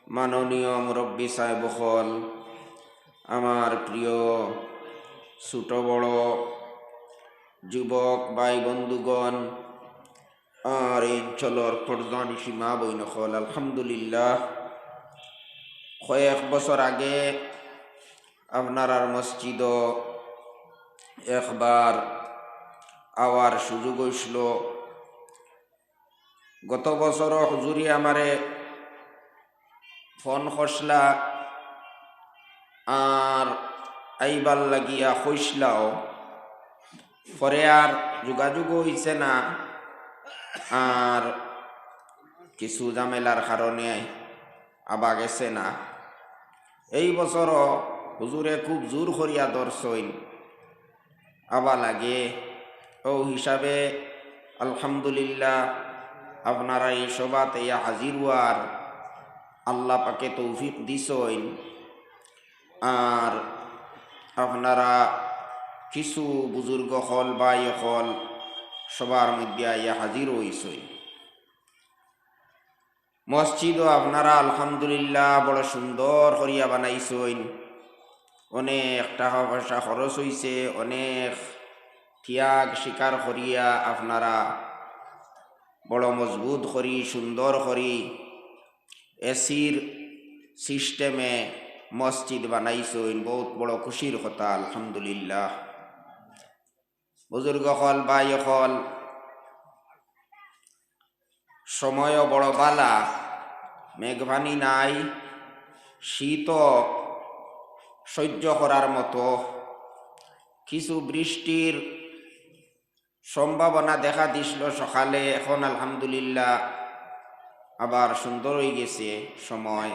মাননীয় মুরব্বী সাহেব হল, আমার প্রিয় ছোট বড় যুবক ভাই বন্ধুগণ, আর এই অঞ্চলের পর্দানিশী মা বইন হল, আলহামদুলিল্লাহ কয়েক বছর আগে আপনার মসজিদ একবার আওয়ার সুযোগ হইছিল। গত বছর হুজুরি আমারে ফোন খসলা আর আইবার লাগিয়া কইসলাও, পরে আর যোগাযোগ হইছে না, আর কিছু ঝামেলার কারণে আবা গেছে না। এই বছর হুজুরে খুব জোর করিয়া ধরছইন, আবা লাগে। ও হিসাবে আলহামদুলিল্লাহ আপনারা এই সভাতে হাজির হওয়ার আল্লাহ পাকে তৌফিক দিছইন। আর আপনারা কিছু বুজুর্গ হল ভাই হল সবার মধ্যে আইয়া হাজির হইছই। মসজিদও আপনারা আলহামদুলিল্লাহ বড় সুন্দর করিয়া বানাইছইন। অনেক টাকা পয়সা খরচ হইছে, অনেক ত্যাগ স্বীকার করিয়া আপনারা বড় মজবুত করি সুন্দর করি এসির সিস্টেমে মসজিদ বানাইছইন। বহুত বড় খুশির কথা, আলহামদুলিল্লাহ। বুজুর্গ হল ভাই হল, সময়ও বড় বালা, মেঘবানি নাই, শীত সহ্য করার মতো। কিছু বৃষ্টির সম্ভাবনা দেখা দিছিল সকালে, এখন আলহামদুলিল্লাহ আবার সুন্দর হয়ে গেছে সময়।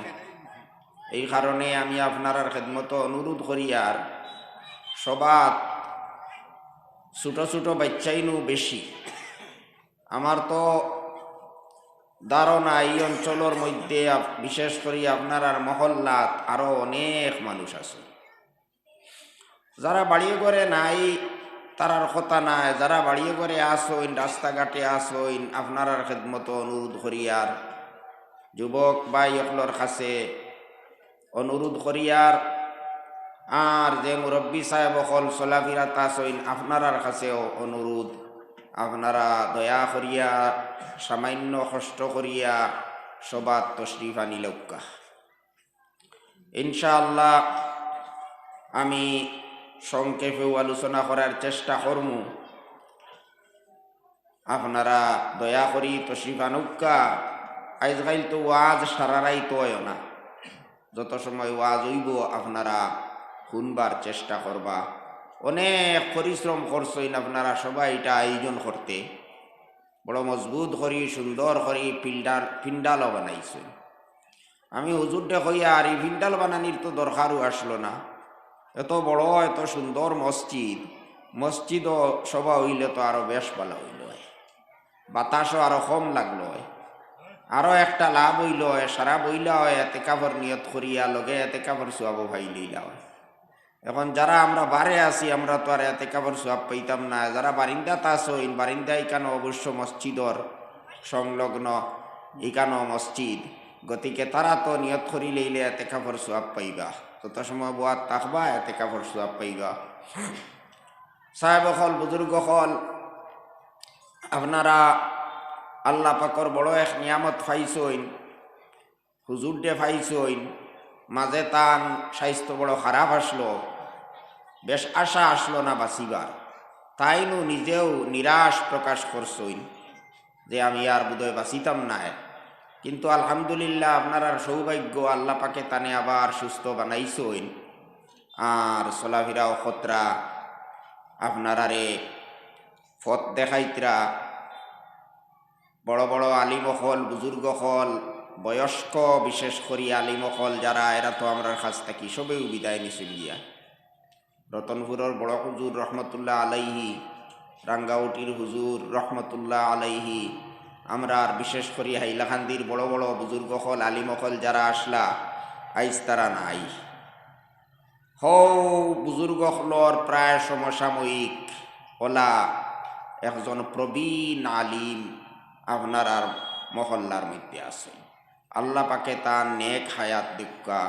এই কারণে আমি আপনার খেদমত অনুরোধ করি, আর সবার ছোট ছোট বাচ্চাইনু বেশি। আমার তো ধারণা এই অঞ্চলের মধ্যে বিশেষ করে আপনার মহল্লাত আরো অনেক মানুষ আছে যারা বাড়িয়ে করে নাই, তারার কথা নাই। যারা বাড়িয়ে করে আসইন, রাস্তাঘাটে আসইন, আপনার খেদমত অনুরোধ করিয়ার যুবক ভাই অকলর কাছে অনুরোধ করিয়ার, আর যে মুরব্বী সাহেব অকল চলাফিরাত আসইন, আপনার কাছেও অনুরোধ, আপনারা দয়া করিয়া সামান্য কষ্ট করিয়া সবার তশরিফ আনিলৌকা। ইনশাআল্লাহ আমি সংক্ষেপেও আলোচনা করার চেষ্টা করব। আপনারা দয়া করি তশরিফ আনুকা। আজকাল তো ওয়াজ সারারাই তো হয় না, যত সময় ওয়াজ হইব আপনারা শুনবার চেষ্টা করবা। অনেক পরিশ্রম করছেন আপনারা সবাই এটা আয়োজন করতে, বড় মজবুত করি সুন্দর করি পিন্ডালও বানাইছেন। আমি হুজুরটা হইয়া আর এই পিন্ডাল বানানির তো দরকারও আসলো না। এত বড় এত সুন্দর মসজিদও সভা হইলে তো আরো বেশ ভালো হইল, বাতাসও আরো কম লাগলো। আরো একটা লাভ হইল, সারা বইলা হয় এতে কাপড় নিয়ত করিয়া লগে এতে কাপড় সোয়াবো ভাই লইলা হয়। এখন যারা আমরা বারে আছি আমরা তো আর এতে কাপড় সোয়াব পাইতাম না। যারা বারিন্দাত আসইন, বারিন্দা ইকানো অবশ্য মসজিদর সংলগ্ন ইকানো মসজিদ, গতিকে তারা তো নিয়ত করি লইলে এতে কাপড় সোয়াব পাইবা। তত সময় বোয়াত তাকবা, এতে কাপড় সোয়াব পাইবা। সাহেব হল বুজুর্গ হল, আপনারা আল্লাহ পাকর বড় এক নিয়ামত পাইছইন, হুজুর ডে পাইছইন। মাঝে তান স্বাস্থ্য বড় খারাপ আসলো, বেশ আশা আসলো না বাঁচিবার। তাইনু নিজেও নিরাশ প্রকাশ করছইন যে আমি আর বোধহয় বাঁচিতাম না। কিন্তু আলহামদুলিল্লাহ আপনার আর সৌভাগ্য, আল্লাহ পাকে তানে আবার সুস্থ বানাইছইন। আর চলাফিরাও খতরা আপনারারে পথ দেখাইতরা বড় বড় আলিম হল, বুজুর্গ হল, বয়স্ক বিশেষ করি আলিম হল যারা, এরা তো আমরার কাছ থেকে সবেও বিদায় নিছিল গিয়া। রতনপুরের বড় হুজুর রহমতুল্লাহ আলাইহি, রাঙ্গাউটির হুজুর রহমতুল্লাহ আলাইহি, আমরা আর বিশেষ করি হাইলাকান্দির বড় বড় বুজুর্গ হল আলিম হল যারা আসলা, আইজ তারা নাই। বুজুর্গ হলর প্রায় সমসাময়িক ওলা একজন প্রবীণ আলিম আপনার আর মহল্লার মধ্যে আছে। আল্লাহ পাকে তার নেক হায়াত দিক্কা,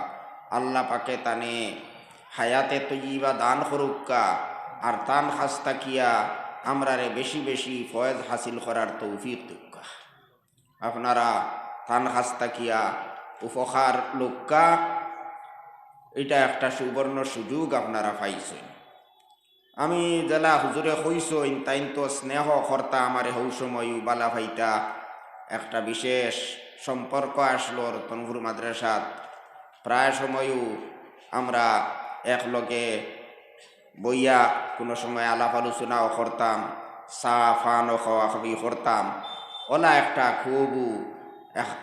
আল্লাহ পাকে তানে হায়াতে তৈবা দান করুক্কা, আর তান খাস্তা কিয়া আমরারে বেশি বেশি ফয়েজ হাসিল করার তৌফিক দিক্কা। আপনারা তান খাস্তা কিয়া উপকার লোক্কা, এটা একটা সুবর্ণ সুযোগ আপনারা পাইছেন। আমি জেলা হুজুরে কইসইন তাইন তো স্নেহ কর্তা আমারে হৌ সময় বালা ভাইটা একটা বিশেষ সম্পর্ক আসলো রতনপুর মাদ্রাসাত। প্রায় সময়ও আমরা একলগে বইয়া কোনো সময় আলাপ আলোচনাও করতাম, চা ফানও খাওয়া খাবি করতাম। ওলা একটা খুব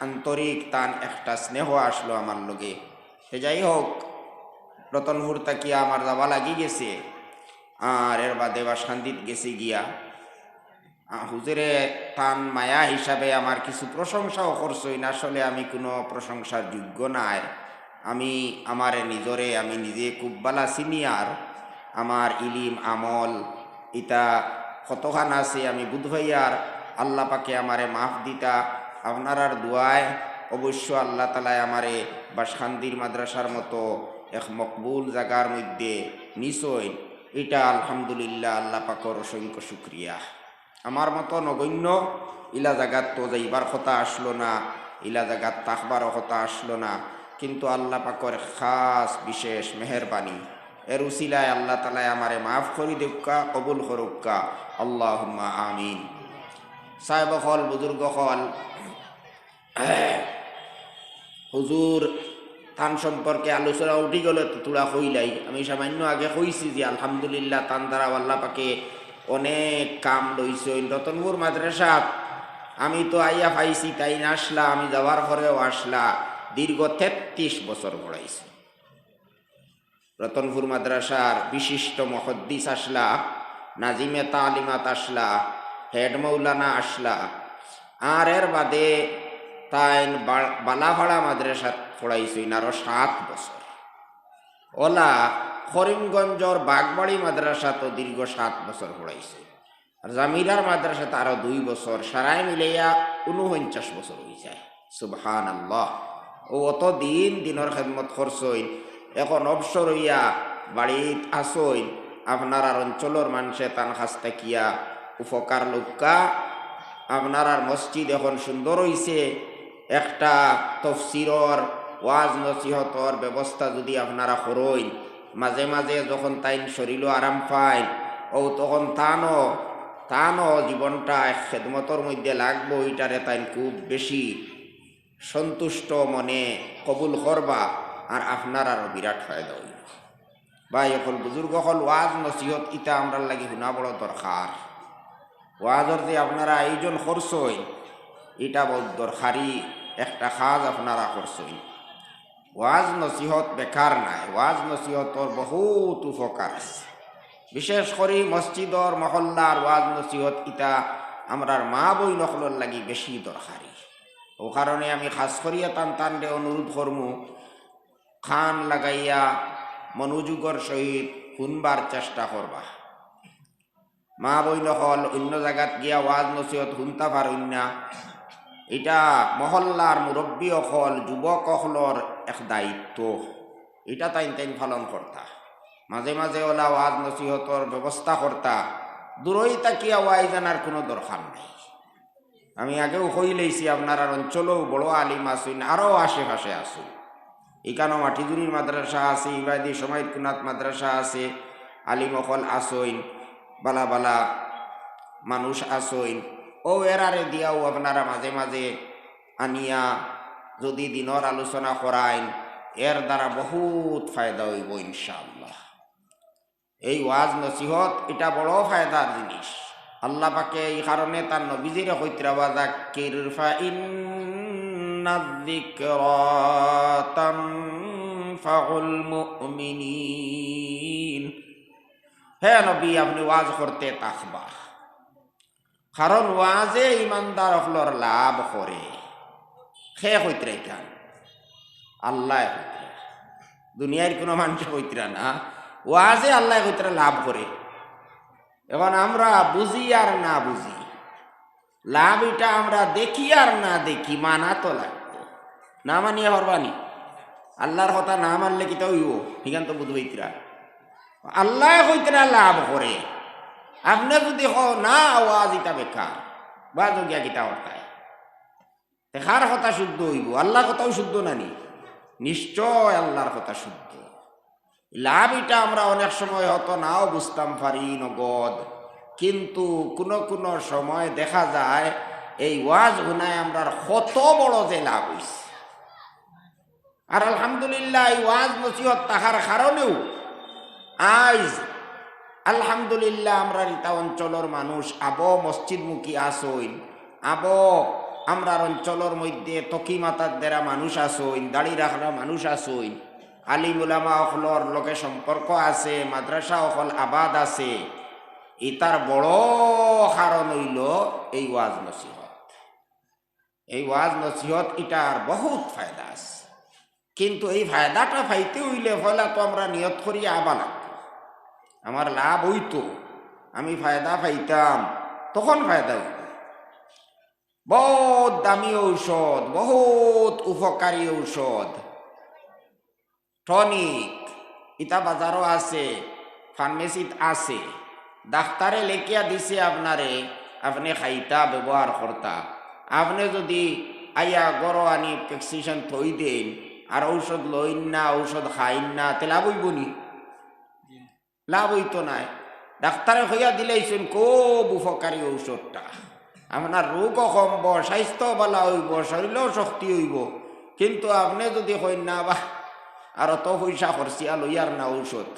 আন্তরিক তান একটা স্নেহ আসলো আমার লগে। যাই হোক, রতনপুর তাকিয়া আমার যাওয়া লাগি গেছে, আর এর বাদে বা শান্তিত গেছি গিয়া হুজুরে তান মায়া হিসাবে আমার কিছু প্রশংসাও করছই। আসলে আমি কোনো প্রশংসার যোগ্য নাই। আমি আমার নিজরে আমি নিজে খুব বালা সিনিয়র, আমার ইলিম আমল ইটা কতখান আছে আমি বুধভাইয়ার। আল্লাহ পাকে আমারে মাফ দিতা আপনার দোয়ায় অবশ্য আল্লাহ তালায় আমারে বা শান্তির মাদ্রাসার মতো এক মকবুল জায়গার মধ্যে নিশ্চয়। এটা আলহামদুলিল্লাহ আল্লাহ পাকর অসংখ্য শুক্রিয়া। আমার মতো নগণ্য ইলা জাগাত তো যাইবার কথা আসলো না, ইলা জাগাত তাকবারও কথা আসলো না, কিন্তু আল্লাহ পাকর খাস বিশেষ মেহরবানি এর উসিলায় আল্লাহ তালায় আমারে মাফ করি দেউকা, কবুল করুক্কা, আল্লাহুম্মা আমিন। সাহেব হল বুজুর্গ হল, হুজুর তান সম্পর্কে আলোচনা উঠি গেলে তো তোরা হইলাই। আমি সামান্য আগে কইছি যে আলহামদুলিল্লাহ তান দ্বারা আল্লাহ পাকে অনেক কাম লইছে। রতনপুর মাদ্রাসাত আমি তো আইয়া পাইছি, তাই না আসলা, আমি যাওয়ার পরেও আসলা, দীর্ঘ 33 বছর পড়াইছি। রতনপুর মাদ্রাসার বিশিষ্ট মুহাদ্দিস আসলা, নাজিমে তালিমাত আসলা, হেড মৌলানা আসলা, আর এর বাদে তাই বালাভাড়া মাদ্রাসাত পড়াইছি আরো 7 বছর। ওলা করিমগঞ্জর বাগবাড়ি মাদ্রাসা তো দীর্ঘ 7 বছর পড়াইছে, আর জামিরার মাদ্রাসাতে আরো 2 বছর, সারাই মিলাইয়া 49 বছর হয়ে যায়। সুবহানাল্লাহ। ও অত দিন দিনের খেদমত করছই, এখন অবসর হইয়া বাড়িত আসই। আপনার আর অঞ্চলের মানুষে তান খাস্তা কিয়া উপকার লোকা। আপনার আর মসজিদ এখন সুন্দর হইছে, একটা তফসিরর ওয়াজ নসিহতর ব্যবস্থা যদি আপনারা করইন, মাঝে মাঝে যখন তাই শরীরও আরাম পায় ও তখন তানও জীবনটা খেদমতর মধ্যে লাগবো, ওইটারে তাই খুব বেশি সন্তুষ্ট মনে কবুল করবা, আর আপনার আরও বিরাট ফায়দা হইল। বা এখন বুজুর্গ হল ওয়াজ নসিহত ইটা আমরা লাগি শুনা বড় দরকার। ওয়াজর যে আপনারা আয়োজন করছই এটা বহুত দরকারি একটা কাজ আপনারা করছই। ওয়াজ নসিহত বেকার নাই, ওয়াজ নসিহতর বহুত উপকার আছে। বিশেষ করে মসজিদর মহল্লার ওয়াজ নসিহত ইটা আমরার মা বই নকলর লাগি বেশি দরকারি। ও কারণে আমি খাস করিয়া টানডে অনুরোধ করমু, খান লাগাইয়া মনোযোগের সহিত শুনবার চেষ্টা করবা। মা বই নকল অন্য জায়গাত গিয়া ওয়াজ নসিহত শুনতা পারইন না, এটা মহল্লার মুরব্বী অকল যুবক অকলর এক দায়িত্ব, এটা তাইন পালন করতা। মাঝে মাঝে ওলা ওয়াজ নসিহতর ব্যবস্থা করতা, দূরই তাকিয়া ওয়াই জানার কোনো দরকার নাই। আমি আগেও কই লইছি আপনার অঞ্চলেও বড় আলিম আসুন, আরও আশেপাশে আসুন। এখানেও মাটিজুরির মাদ্রাসা আছে, ইবাদি সমাইদ কুনাত মাদ্রাসা আছে, আলিম অকল আসইন, বালা বালা মানুষ আসইন। ও এরারে দিয়াও আপনারা মাঝে মাঝে আনিয়া যদি দিনের আলোচনা করাইন, এর দ্বারা বহুত ফায়দা হইব ইনশাআল্লাহ। এই ওয়াজ নসিহত এটা বড় ফায়দার জিনিস। আল্লাহ পাকে এই কারণে তার নবীজিরে কইতরা ওয়াযাক্কির ফাইন্নায-যিকরা তানফাউল মুমিনিন। হে নবী, আপনি ওয়াজ করতে থাকবা, কারণ ওয়াজে ইমানদার হলর লাভ করে। সে কইতরা কেন? আল্লাহ কইতরা, দুনিয়ার কোনো মানুষ কইতরা না। ওয়াজে আল্লাহ কইতরা লাভ করে। এখন আমরা বুঝি আর না বুঝি, লাভ এটা আমরা দেখি আর না দেখি, মানা তো লাগবে। না মানিয়া পারবানি? আল্লাহর কথা না মানলে কিতা হইব? ঠিকান তো বুঝবইতরা আল্লাহ কইতরা লাভ করে। আপনি যদি না আওয়াজ ইটা বেকার বা যোগিয়া কিতা হতায় কার কথা শুদ্ধ হইব? আল্লাহর কথাও শুদ্ধ নানি? নিশ্চয় আল্লাহর কথা শুদ্ধ। লাভ এটা আমরা অনেক সময় হয়তো নাও বুঝতাম পারি নগদ, কিন্তু কোন কোন সময় দেখা যায় এই ওয়াজ গুনায় আমরা কত বড় যে লাভ হইছে। আর আলহামদুলিল্লাহ এই ওয়াজ নসিহত তাহার কারণেও আজ আলহামদুলিল্লাহ আমরা রিতা অঞ্চলের মানুষ আবো মসজিদমুখী আসইন, আবো আমরা অঞ্চলের মধ্যে তকি মাতার দ্বারা মানুষ আসইন, দাড়ি রাখা মানুষ আসইন, আলিম উলামা অকলর লোকে সম্পর্ক আছে, মাদ্রাসা অকল আবাদ আছে। ইতার বড় কারণ হইল এই ওয়াজ নসিহত। এই ওয়াজ নসিহত ইটার বহুত ফায়দা আছে, কিন্তু এই ফায়দাটা পাইতে হইলে ফলা তো আমরা নিয়ত করি আবা লাগতো। আমার লাভ হইতো, আমি ফায়দা পাইতাম, তখন ফায়দা হইত। বহুত দামি ঔষধ, বহুত উপকারী ঔষধ, টনিক ইটা বাজারও আছে, ফার্মেসিত আছে। ডাক্তারে লেখিয়া দিছে আপনারে, আপনি খাইতা ব্যবহার করতা। আপনি যদি আইয়া গড় আনি প্রেসক্রিপশন থই দেন আর ঔষধ লইন না, ঔষধ খাইন না, তে লাভ হইব নি? লাভ হইতো নাই। ডাক্তারে হইয়া দিলেইছেন খুব উপকারী ঔষধটা, আপনার রোগও কমব, স্বাস্থ্য ভালো হইব, শরীরেও শক্তি হইব। কিন্তু আপনি যদি কইন না বাহ আর অত পয়সা খরচিয়া লইয়ার না ঔষধ,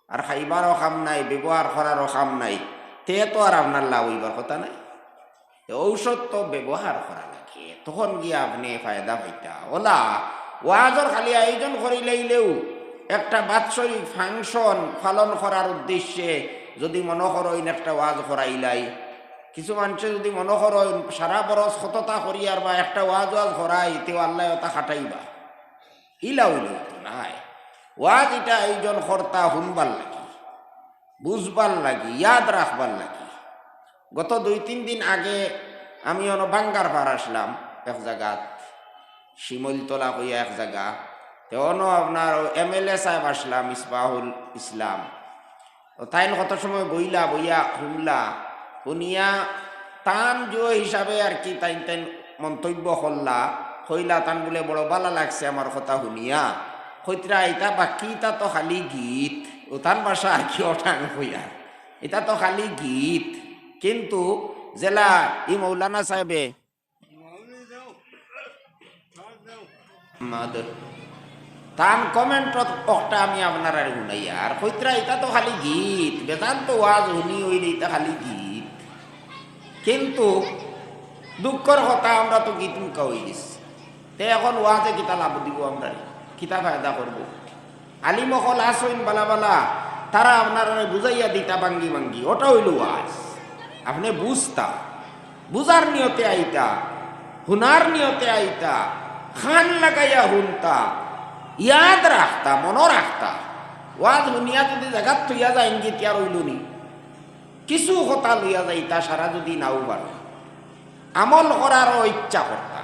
আর খাইবারও খাম নাই, ব্যবহার করারও খাম নাই, তে তো আর আপনার লাভ হইবার কথা নাই। ঔষধ তো ব্যবহার করা লাগে, তখন গিয়ে আপনি ফায়দা পাইতা। ওলা ওয়াজর খালি আয়োজন করিলেইলেও একটা বাৎসরিক ফাংশন পালন করার উদ্দেশ্যে যদি মনে করেন একটা ওয়াজ করাইলাই, কিছু মানুষে যদি মনে করেন সারা বরস সততা করিয়ার বা একটা ওয়াজ করাই, তেও আল্লাহ ওটা খাটাইবা, ইলা হইল তো নাই। ওয়াজ এটা আয়োজন কর্তা শুনবার লাগি, বুঝবার লাগি, ইয়াদ রাখবার লাগি। গত 2-3 দিন আগে আমি বাঙ্গার পার আসলাম এক জায়গাত, শিমলতলা হইয়া এক জায়গা, তেমন আপনার MLA সাহেব আসলাম, ইসবাহুল ইসলাম। তাই কত সময় বইয়া শুনলা, শুনিয়া তান জো হিসাবে আর কি তাই তাই মন্তব্য করলা, হইলা তান বলে বড় ভালো লাগছে আমার কথা শুনিয়া। হইতরা এটা বাকি এটা তো খালি গীত, ও তান ভাষা আর কি ওঠান হইয়া, এটা তো খালি গীত। কিন্তু জেলা ই মৌলানা সাহেবে তান কমেন্ট একটা আমি আপনার আর শুনাইয়া, আর কইতরা এটা তো খালি গীত, বেদান্ত ওয়াজ শুনি হইলে এটা খালি গীত। কিন্তু দুঃখর কথা আমরা তো গীত মুখা হয়ে গেছি, তে এখন ওয়াজে কিতা লাভ দিব, আমরা কিতা ফায়দা করবো? আলিম অকল আসইন বালা বালা, তারা আপনার বুঝাইয়া দিতা বাঙ্গি বাঙ্গি, ওটা হইল ওয়াজ। আপনি বুঝতা, বুঝার নিয়তে আইতা, হুনার নিয়তে আইতা, খান লাগাইয়া শুনতা, ইয়াদ রাখতা, মনে রাখতা। ওয়াজ শুনিয়া যদি জায়গাত থইয়া যায় ইঙ্গিত আর হইল নি, কিছু কথা লইয়া যাইতা, সারা যদি নাও পারো আমল করারও ইচ্ছা করতা,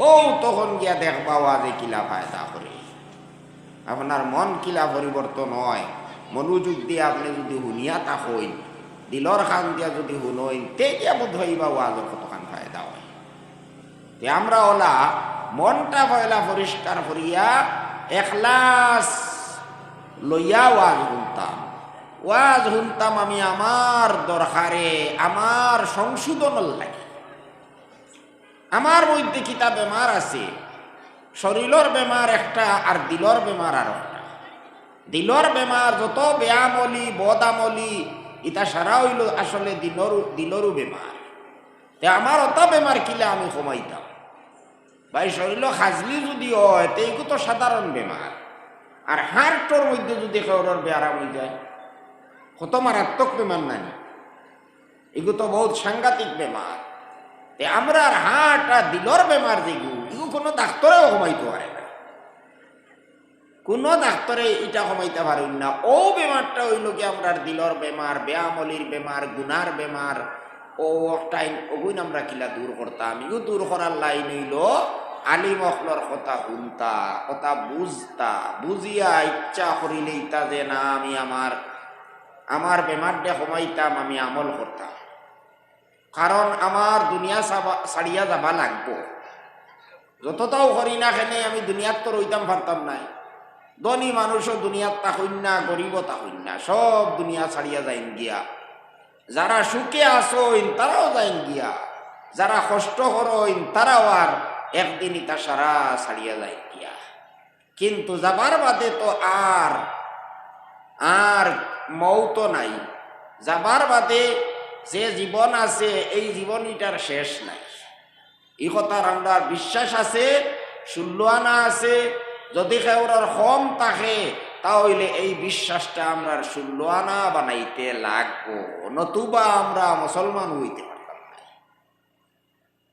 ও তখন গিয়া দেখবা ওয়াজে কিলা ফায়দা করে। আপনার মন কিলা পরিবর্তন হয়, মনোযোগ দিয়ে আপনি যদি শুনিয়া তা হইন, দিলর খান দিয়া যদি শুনইন, তে গিয়া বোধ হইবা ওয়াজের কতখান ফায়দা হয়। তে আমরা ওলা মনটা পয়লা পরিষ্কার করিয়া এখলাস লইয়া ওয়াজ শুনতাম। ওয়াজ শুনতাম আমি আমার দরকারে, আমার সংশোধনের লাগে। আমার মধ্যে কিতা বেমার আছে, শরীরের বেমার একটা আর দিলর বেমার আর একটা। দিলর বেমার যত ব্যায়ামলি বদামলি ইটা সারা হইল আসলে দিলরও বেমার। তে আমার অত বেমার কিলে আমি কমাইতাম ভাই, শরীর খাজলি যদি হয় তো এইগুলো তো সাধারণ বেমার, আর হার্টর মধ্যে যদি কেউর ব্যায়াম হয়ে যায় কত মারাত্মক বেমার নাই, এগুলো তো বহুত সাংঘাতিক বেমার। তে আমরা আর হার্ট আর দিলর বেমার যেগুলো, এগুলো কোনো ডাক্তারেও কমাইতে পারে না, কোনো ডাক্তারে এটা কমাইতে পারেন না। ও বেমারটা হইল কি আমরা দিলর বেমার, ব্যায়ামলির বেমার, গুনার বেমার, ও টাইম ওগুন আমরা কিলা দূর করতাম। এগুলো দূর করার লাইন হইল আলিম অখলর কথা শুনতা, কথা বুঝতা, বুঝিয়া ইচ্ছা করিলে ইতা যে না আমি আমার বেমারডে কমাইতাম, আমি আমল করতাম। কারণ আমার দুনিয়া ছাড়িয়া যাবা লাগবো। যতটাও করি না কেনে আমি দুনিয়াত তো রইতাম পারতাম নাই। ধনী মানুষও দুনিয়াত তাহইন না, গরিবও তাহইন না, সব দুনিয়া ছাড়িয়া যাইন গিয়া। যারা সুখে আসইন তারাও যাইন গিয়া, যারা কষ্ট করইন তারাও আর একদিন ইতা সারা ছাড়িয়া যাইন গিয়া। কিন্তু যাবার বাদে তো আর মৌত নাই। যাবার বাদে যে জীবন আছে এই জীবন ইটার শেষ নাই। এই কথার আমরা বিশ্বাস আছে, ষোলো আনা আছে। যদি কেউরার কম থাকে তাহলে এই বিশ্বাসটা আমরা 16 আনা বানাইতে লাগবো, নতুবা আমরা মুসলমান হইতে পারতাম না।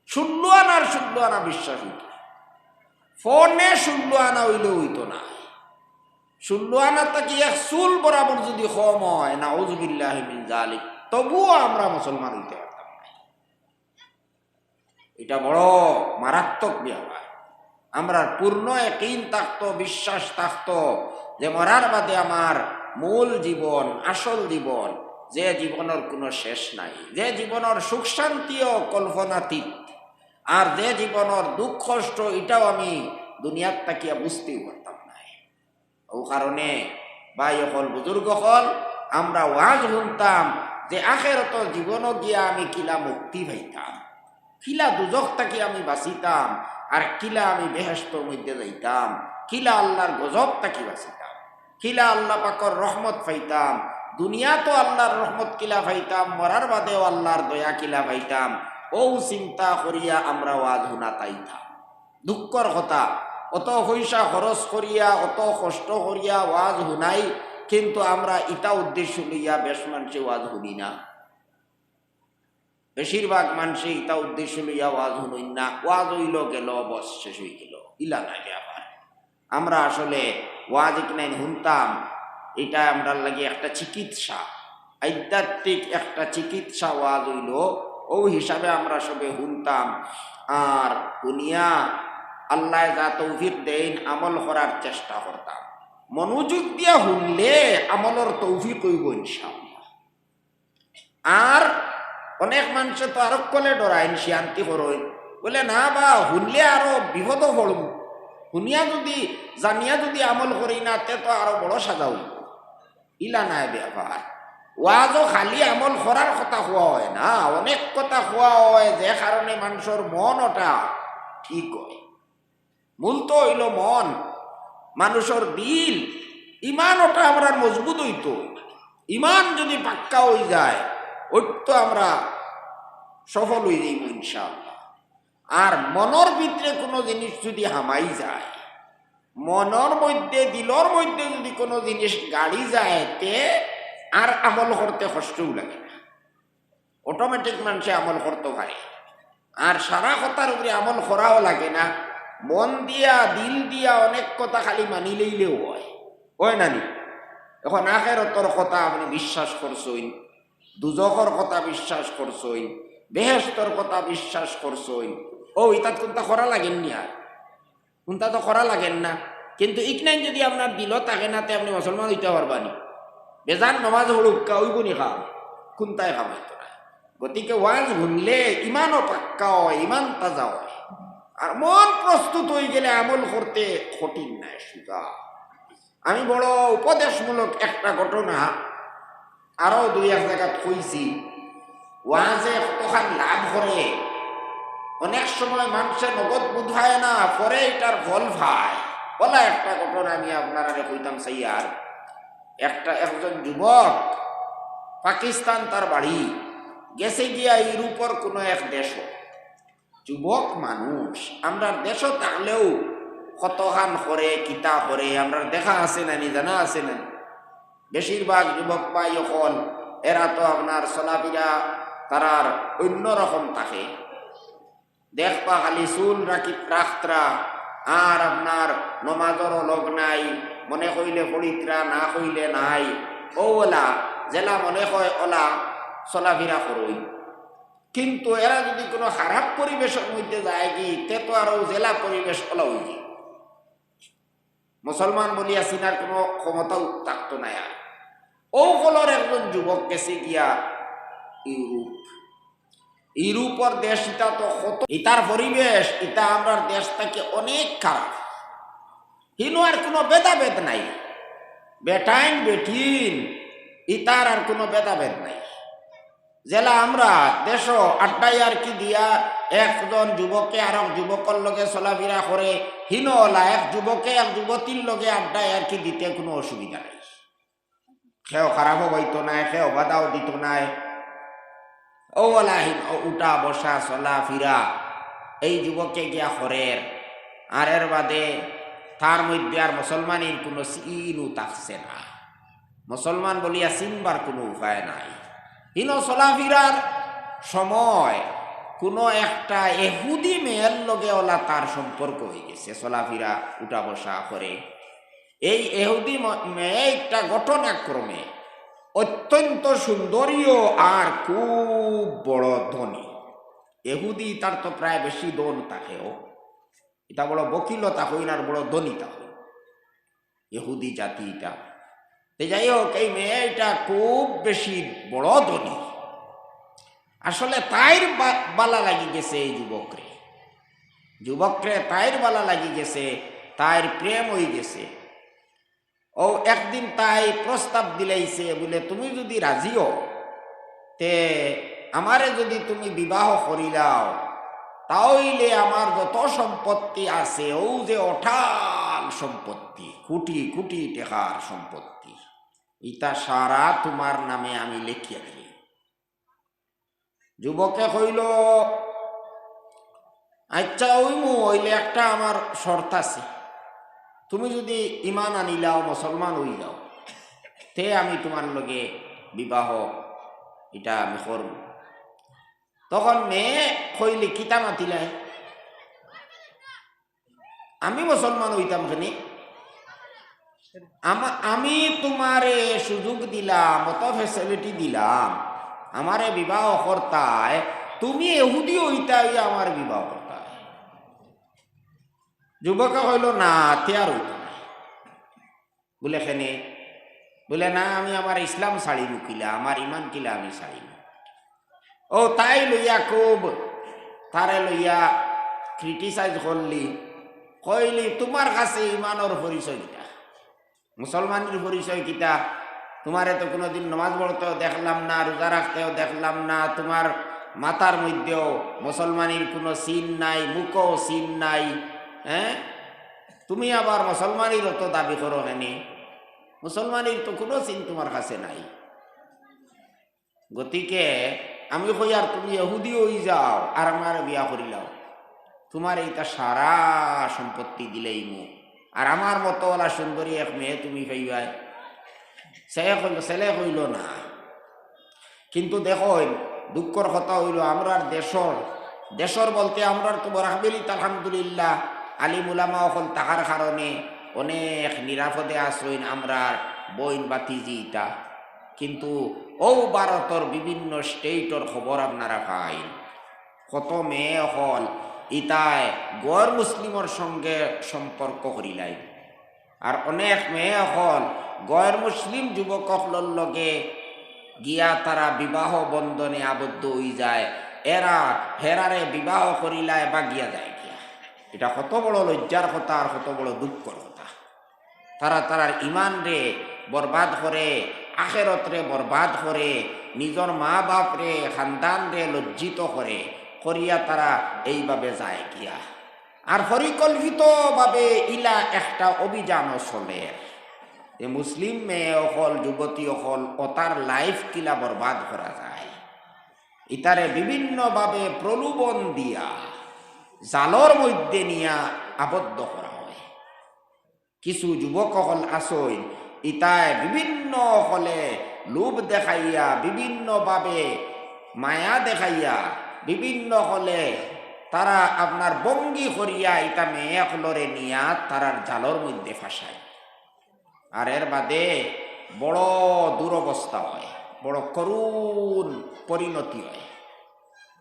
16 আনা বিশ্বাস হইত, ফোনে 16 আনা হইলে হইতো না। 16 আনা তাকে এক চুল বরাবর যদি কম হয়, নাউযুবিল্লাহি মিন যালিক, তবুও আমরা মুসলমান হইতে পারতাম না। এটা বড় মারাত্মক ব্যাপার। আমরা পূর্ণ ইয়াকিন থাকতো, বিশ্বাস থাকতো যে মরার বাদে আমার মূল জীবন, আসল জীবন, যে জীবনের কোনো শেষ নাই, যে জীবনের সুখ শান্তিও কল্পনাতীত, আর যে জীবনের দুঃখ কষ্ট এটাও আমি দুনিয়ার তাকিয়া বুঝতেই পারতাম না। ও কারণে ভাই হল, বুজুর্গ হল, আমরা ওয়াজ শুনতাম যে আখেরত জীবনও গিয়া আমি কিলা মুক্তি পাইতাম, কিলা দুজখ থাকি আমি বাঁচিতাম, আর কিলা আমি বেহেশতর মধ্যে যাইতাম, কিলা আল্লাহর গজব থাকি বাঁচিতাম, কিলা আল্লাহ পাকর রহমত পাইতাম। দুনিয়া তো আল্লাহর রহমত কিলা পাইতাম, মরার বাদেও আল্লাহর দয়া কিলা পাইতাম। ও চিন্তা করিয়া আমরা ওয়াজ শুনা তাইতাম। দুঃখর কথা, অত পয়সা খরচ করিয়া, অত কষ্ট করিয়া ওয়াজ শুনাই, কিন্তু আমরা ইটা উদ্দেশ্য লইয়া বেশ মানুষে ওয়াজ শুনি না। বেশিরভাগ মানুষে ইটা উদ্দেশ্য লইয়া ওয়াজ শুনই না। ওয়াজ হইল গেল, বস শেষ হয়ে গেল, ইলা নাই ব্যাপার। আমরা আসলে ওয়াজ কিনাই শুনতাম, এটা আমরা লাগে একটা চিকিৎসা, আধ্যাত্মিক একটা চিকিৎসা ওয়াজ হইল। ও হিসাবে আমরা সবে শুনতাম, আর দুনিয়া আল্লাহ যা তৌফিক দেন আমল করার চেষ্টা করতাম। মনোযোগ দিয়া শুনলে আমলের তৌফিক হইব ইনশাআল্লাহ। আর অনেক মানুষে তো আরো কলে ডরাইন, শান্তি করইন, বলে না বা শুনলে আরো বিপদ পড়ব, শুনিয়া যদি জানিয়া যদি আমল করি না তে তো আরো বড় সাজা হইব। ইলা নাই ব্যাপার। ওয়াজও খালি আমল করার কথা কোয়া হয় না, অনেক কথা কোয়া হয় যে কারণে মানুষের মন ওটা ঠিক হয়। মূল তো হইল মন, মানুষের দিল, ইমান ওটা আমরা মজবুত হইতো। ইমান যদি পাক্কা হয়ে যায় ওই তো আমরা সফল হয়ে যাইব ইনশাআল্লাহ। আর মনের ভিতরে কোনো জিনিস যদি হামাই যায়, মনের মধ্যে দিলর মধ্যে যদি কোনো জিনিস গাড়ি যায়, তে আর আমল করতে কষ্টও লাগে না, অটোমেটিক মানুষে আমল করতে পারে। আর সারা কথার উপরে আমল করাও লাগে না, মন দিয়া দিল দিয়া অনেক কথা খালি মানি লইলেও হয় না নি? এখন আখিরাতের কথা আপনি বিশ্বাস করছইন, দুজখর কথা বিশ্বাস করছইন, বেহেশতর কথা বিশ্বাস করছইন, ও ইতাত কোনটা করা লাগেন নি? আর কোনটা তো করা লাগেন না। কিন্তু ইকনাইন যদি আপনার দিল থাকে না, তে আপনি মুসলমান হইতে পারবানি। বেজান নমাজ হড়ুকা ওইব নি খাম, কোনটাই খামাইতো না। গতিকে ওয়াজ শুনলে ইমানও পাক্কা হয়, ইমান তাজা হয়, আর মন প্রস্তুত হয়ে গেলে আমল করতে কঠিন নাই, সুজা। আমি বড় উপদেশমূলক একটা ঘটনা আরো 2-1 জায়গা কইছি। ওয়াজে কতখান লাভ করে, অনেক সময় মানুষের নগদ বুঝায় না, পরে এটার ফল ভাই বলা একটা ঘটনা আমি আপনারা কইতাম চাই। আর একজন যুবক, পাকিস্তান তার বাড়ি, গেছে গিয়া ইউরোপের কোনো এক দেশ। যুবক মানুষ, আমরা দেশ থাকলেও কতখান করে কিতা করে আমরা দেখা আছে না, জানা আছে না? বেশিরভাগ যুবক পাই এখন এরা তো আপনার চলাফেরা তারার অন্যরকম থাকে। দেখবা খালি চুল রাখতরা, আর আপনার নমাজেরও লগ নাই, মনে কইলে পড়িত্রা, না কইলে নাই। ও ওলা জেলা মনে হয় ওলা চলাফেরা করই। কিন্তু এরা যদি কোনো খারাপ পরিবেশের মধ্যে যায় কি তে তো আরো জেলা পরিবেশ হলো হইল। মুসলমান বলিয়া চিনার কোনো ক্ষমতাও থাকতো না। আর ও কলর একজন যুবক গেছে গিয়া ইউরোপ। ইউরোপের দেশ ইটা তো কত, ইটার পরিবেশ ইটা আমার দেশ থেকে অনেক খারাপ। হিনো আর কোনো ভেদাভেদ নাই, বেটাইন বেটিন ইতার আর কোনো ভেদাভেদ নাই। জেলা আমরা দেশ আড্ডায় আর কি দিয়া একজন যুবকে আর এক যুবকের লগে চলাফেরা করে, হিনওয়ালা এক যুবকে এক যুবতীর লগে আড্ডায় আর কি দিতে কোনো অসুবিধা নাই। সেও খারাপও হইতো নাই, সেও বাধাও দিত নাই। ওলা উঠা বসা চলা ফিরা এই যুবকে গিয়া করের। আর এর বাদে তার মধ্যে আর মুসলমানের কোনো চিনও থাকছে না, মুসলমান বলিয়া চিনবার কোনো উপায় নাই। হিনো চলাফিরার সময় কোনো একটা এহুদি মেয়ের লগে ওলা তার সম্পর্ক হয়ে গেছে, চলাফিরা উঠা বসা করে। এই এহুদি মেয়ে একটা ঘটনাক্রমে অত্যন্ত সুন্দরীয় আর খুব বড় ধনী। এহুদি তার তো প্রায় বেশি দন থাকেও, এটা বড় বকিলতা হইন আর বড় ধনীতা হইন এহুদি জাতি এটা। যাই হোক এই মেয়েটা খুব বেশি বড় ধনী। আসলে তাইর বালা লাগি গেছে এই যুবকরে তাইর বালা লাগি গেছে, তাইর প্রেম হয়ে গেছে। ও একদিন তাই প্রস্তাব দিলাইছে, বলে তুমি যদি রাজিও তে আমারে যদি তুমি বিবাহ করিলাও তাহলে আমার যত সম্পত্তি আছে ও যে অঠাল সম্পত্তি, কোটি কোটি টাকার সম্পত্তি, ইটা সারা তোমার নামে আমি লিখিয়া দিই। যুবকে কইল আচ্ছা ওইমু, হইলে একটা আমার শর্ত আছে, তুমি যদি ইমান আনিলাও মুসলমান হই যাও তে আমি তোমার লগে বিবাহ এটা আমি করব। তখন মেয়ে কইলে কিতা মাতিলাই, আমি মুসলমান হইতাম খানি, আমি তোমারে সুযোগ দিলাম, অত ফেসিলিটি দিলাম, আমারে বিবাহ করতায়, তুমি এহুদি হইতাই আমার বিবাহ করতায়। যুবকে হইল না তে আর হইত না। বলে খেনে, বলে না আমি আমার ইসলাম ছাড়িব কিলা, আমার ইমান কিলা আমি ছাড়িব। ও তাই লইয়া খুব তারে লইয়া ক্রিটিসাইজ করলি, কইলি তোমার কাছে ইমানের পরিচয় কিটা, মুসলমানের পরিচয় কিটা? তোমারে তো কোনোদিন নামাজ পড়তেও দেখলাম না, রোজা রাখতেও দেখলাম না, তোমার মাথার মধ্যেও মুসলমানের কোনো চিন নাই, মুখও চিন নাই, হ্যাঁ? তুমি আবার মুসলমানের তো দাবি করো হেনি, মুসলমানের তো কোনো চিন তোমার কাছে নাই। গতিকে আমি কই আর তুমি ইহুদি হয়ে যাও আর আমার বিয়া করিলাও, তোমার এইটা সারা সম্পত্তি দিলেই মু, আর আমার মতো ওলা সুন্দরী এক মেয়ে তুমি পাইবাই। ছেলে হইল না। কিন্তু দেখো দুঃখর কথা হইল আমরার দেশর বলতে আমরার তো বরাহবিলিত আলহামদুলিল্লাহ আলিম উলামা হল তাহার কারণে অনেক নিরাপদে আসইন আমরার বইন বাতিজি ইটা। কিন্তু ও ভারতের বিভিন্ন স্টেটর খবর আপনারা পাইন, কত মেয়ে হল ইতায় গড় মুসলিমর সঙ্গে সম্পর্ক করিলাই, আর অনেক মেয়ে হল গয়ের মুসলিম যুবকর লগে গিয়া তারা বিবাহ বন্ধনে আবদ্ধ হয়ে যায়, এরা হেরারে বিবাহ করিলায় বা গিয়া যায় গিয়া। এটা কত বড় লজ্জার কথা আর কত বড় দুঃখর কথা। তারার ইমান রে বরবাদ করে, আখেরত রে বরবাদ করে, নিজর মা বাপ রে খানদান রে লজ্জিত করে করিয়া তারা এইভাবে যায় গিয়া। আর পরিকল্পিতভাবে ইলা একটা অভিযানও চলে, এ মুসলিম মেয়ে অকল যুবতী অকল ও তার লাইফ কিলা বরবাদ করা যায়, ইতারে বিভিন্নভাবে প্রলোভন দিয়া জালর মধ্যে নিয়া আবদ্ধ করা হয়। কিছু যুবক হল আসই ইতায় বিভিন্ন হলে লোভ দেখাইয়া, বিভিন্নভাবে মায়া দেখাইয়া, বিভিন্ন হলে তারা আপনার বঙ্গি করিয়া ইটা মেয়ে হলরে নিয়া তারার জালর মধ্যে ফাঁসায়। আর এর বাদে বড় দুরবস্থা হয়, বড় করুণ পরিণতি হয়।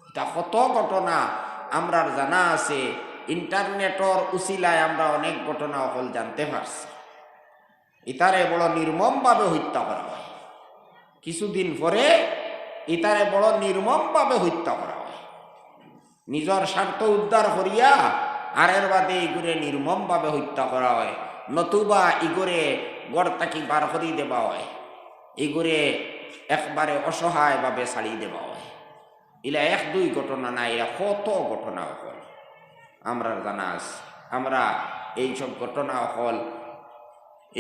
এটা কত ঘটনা আমরার জানা আছে। ইন্টারনেটর উসিলায় আমরা অনেক ঘটনা অকল জানতে পারছি। ইতারে বড় নির্মমভাবে হত্যা করা হয়। কিছুদিন পরে ইতারে বড় নির্মমভাবে হত্যা করা হয়। নিজের স্বার্থ উদ্ধার করিয়া আরের বাদে ইগুরে নির্মমভাবে হত্যা করা হয়, নতুবা ইগুরে গড় তাকি বার করি দেওয়া হয়, ইগুরে একবারে অসহায়ভাবে ছাড়িয়ে দেওয়া হয়। ইলা এক দুই ঘটনা না, এরা কত ঘটনা হল আমরা জানা আছে। আমরা এইসব ঘটনা হল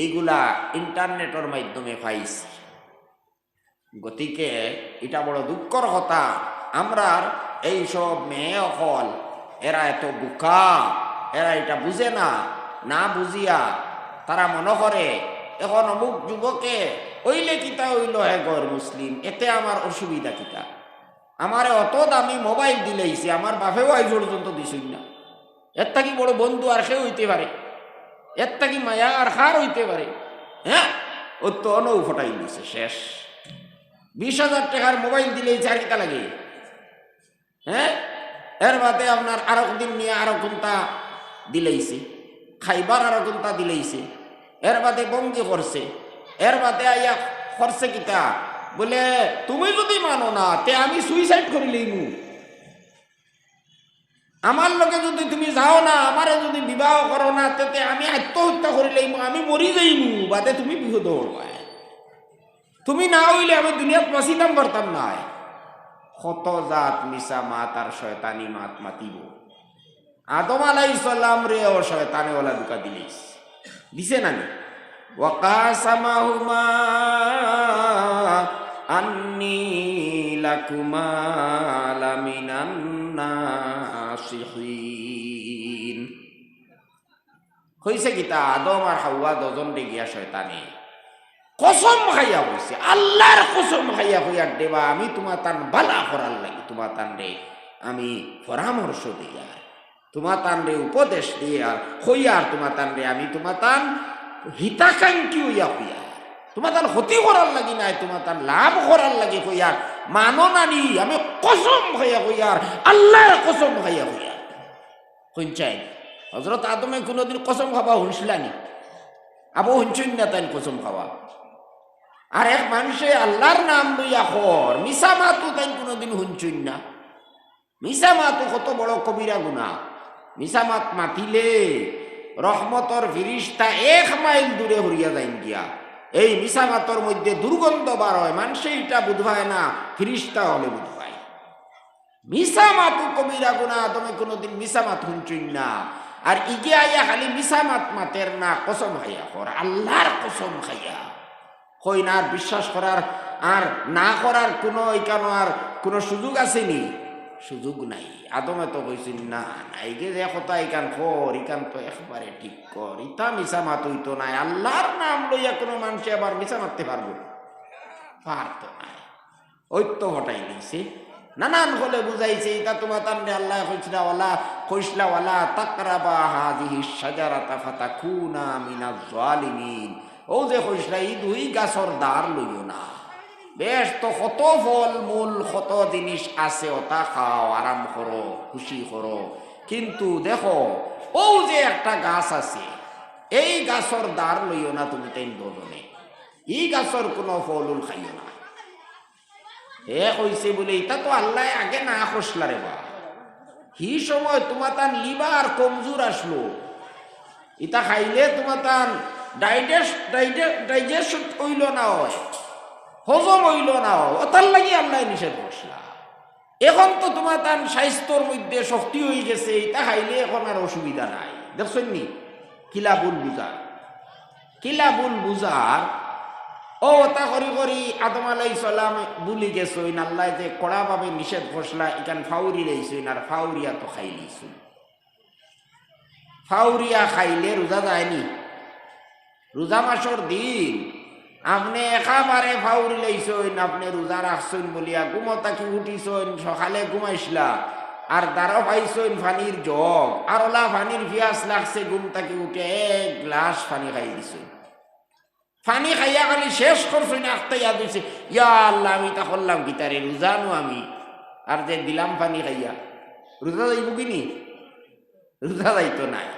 এইগুলা ইন্টারনেটের মাধ্যমে পাইছি। গতিকে এটা বড় দুঃখর কথা। আমরার এইসব মেয়ে হল এরা এত বোকা, এরা এটা বুঝে না। না বুঝিয়া তারা মনে করে এখন অমুক যুবকে ওইলে কিতা হইল হে গর মুসলিম, এতে আমার অসুবিধা কিতা? আমারে অত দামি মোবাইল দিলেইছে, আমার বাপেও আজ পর্যন্ত দিছই না। এর থাকি বড় বন্ধু আর সে হইতে পারে, এর থাকি মায়া আর হার হইতে পারে। হ্যাঁ, ও তো অনৌ ফটাই দিছে শেষ। 20,000 টাকার মোবাইল দিলেই চার কিতা লাগে। হ্যাঁ, এর বাদে আপনার আরো দিন নিয়ে আরো কোনটা দিলেইছে, খাইবার আরো কোনটা দিলেইছে, এর বাদে বঙ্গি করছে, এর বাদে আইয়া করছে কিতা বলে তুমি যদি মানো না তে আমি সুইসাইড করিলেই মু, আমার লোকে যদি তুমি যাও না, আমারে যদি বিবাহ করো না তেতে আমি আত্মহত্যা করিলেই মু, আমি মরি যাইমু, বাদে তুমি বিপদ হবা। তুমি না হইলে আমি দুনিয়াত বাঁচিতাম পারতাম না। কত জাত মিশা মাত আর শয়তানি মাত মাতিব। আদম আলাইহিস সালাম রে ও শয়তানে ওলা দুকা দিছে না নি? ওয়াকাসামাহুমা আন্নী লাকুমা লামিনান নাসিহিন। হইছে কিতা আদম আর হাওয়া দুজন রে গিয়া শয়তানে কসম খাইয়া হইছে, আল্লাহর কসম খাইয়া হইয়া দেবা আমি তোমার তান বালা করার লাগি, তোমার তান রে আমি পরামর্শ দিয়া, তোমার তান রে উপদেশ দিয়া হইয়ার, তোমার তান রে আমি তোমার তান হিতাকাঙ্ক্ষী হইয়া হইয়া, তোমার তান ক্ষতি করার লাগি নাই, তোমার তান লাভ করার লাগি হইয়ার মানো নানি, আমি কসম খাইয়া হইয়ার, আল্লাহর কসম খাইয়া হইয়া শুনছাই। হযরত আদমে কোনোদিন কসম খাওয়া শুনছিলানি? আবু শুনছেন না তাই কসম খাওয়া? আর এক মানুষে আল্লাহর নাম লইয়া খর মিশা মাতু তাই কোনোদিন শুনছুন না? মিশা মাতু কত বড় কবিরা গুনাহ। মিশা মাত মাতিলে রহমতর ফিরিস্তা 1 মাইল দূরে হরিয়া যাইন গিয়া। এই মিশা মাতর মধ্যে দুর্গন্ধ বার হয়, মানুষে এটা বুঝায় না, ফিরিস্তা হলে বুঝায়। মিশা মাতু কবিরা গুনাহ, তুমি কোনোদিন মিশা মাত শুনছুন না। আর ইগে আইয়া খালি মিশা মাত মাতের না, কসম খাইয়া খর, আল্লাহর কসম খাইয়া কই না। আর বিশ্বাস করার আর না করার কোনো এখানে আর কোনো সুযোগ আসেনি? সুযোগ নাই। আদমে তো কইছেন না নাই গে যে কথা ইকান কর, ইকান তো একবারে ঠিক কর, ইতা মিশা মাত হইতো নাই। আল্লাহর নাম লইয়া কোনো মানুষে আবার মিশা মারতে পারবো? পারতো না। ওই তো হটাই দিয়েছে, নানান হলে বুঝাইছে। এটা তোমার তান্ডে আল্লাহ কইছিলা ওয়ালা কইসলা ওয়ালা তাকরাবা হাযিহিশ শাজারাতা ফাতাকুনা মিনাজ জালিমিন। ও যে কইসলা এই 2 গাছর দ্বার লইও না। বেশ তো কত ফল মূল কত জিনিস আছে, ওটা খাও, আরাম করো, খুশি করো, কিন্তু দেখো ও যে একটা গাছ আছে, এই গাছর দ্বার লইও না তুমি তাই দুজনে, এই গাছর কোনো ফলুল খাইও না। এ কইছে বলে এটা তো আল্লাহ আগে না খসলা রে বা, হি সময় তোমার তান লিভার কমজোর আসলো, এটা খাইলে তোমার তান ডাইজেস্ট হইল না, হয় হজম হইল না, ওটার লাগি আল্লাহ নিষেধ করছিলা। এখন তো তোমার তান স্বাস্থ্যর মধ্যে শক্তি হয়ে গেছে, এটা খাইলে এখন আর অসুবিধা নাই। দেখছেন নি কিলাবুল বুজার ও ওটা করি করি আদম আলাইহিস সালাম বুলি গেছইন, আল্লাহ যে কড়াভাবে নিষেধ করছিলা, এখান ফাউরি লইছইন, আর ফাউরিয়া তো খাই লইছইন। ফাউরিয়া খাইলে রোজা যায়নি? রোজা মাসর দিন আপনি একেবারে ফাউরি লইছইন, আপনি রোজা রাখছইন বলিয়া ঘুমতা কি উঠিছইন, সকালে ঘুমাইছিলা আর দ্বারা পাইছইন ফানির জগ, আর ওলা ফানির পিয়াস লাগছে, ঘুম তাকে উঠে 1 গ্লাস পানি খাই দিছইন। পানি খাইয়া খালি শেষ করছইন, একটা ইয়াদ হইছে ইয়া আল্লাহ আমি তা করলাম কি তারে রোজানো আমি, আর যে দিলাম পানি খাইয়া রোজা যাইব কিনি? রোজা যাইতো নাই।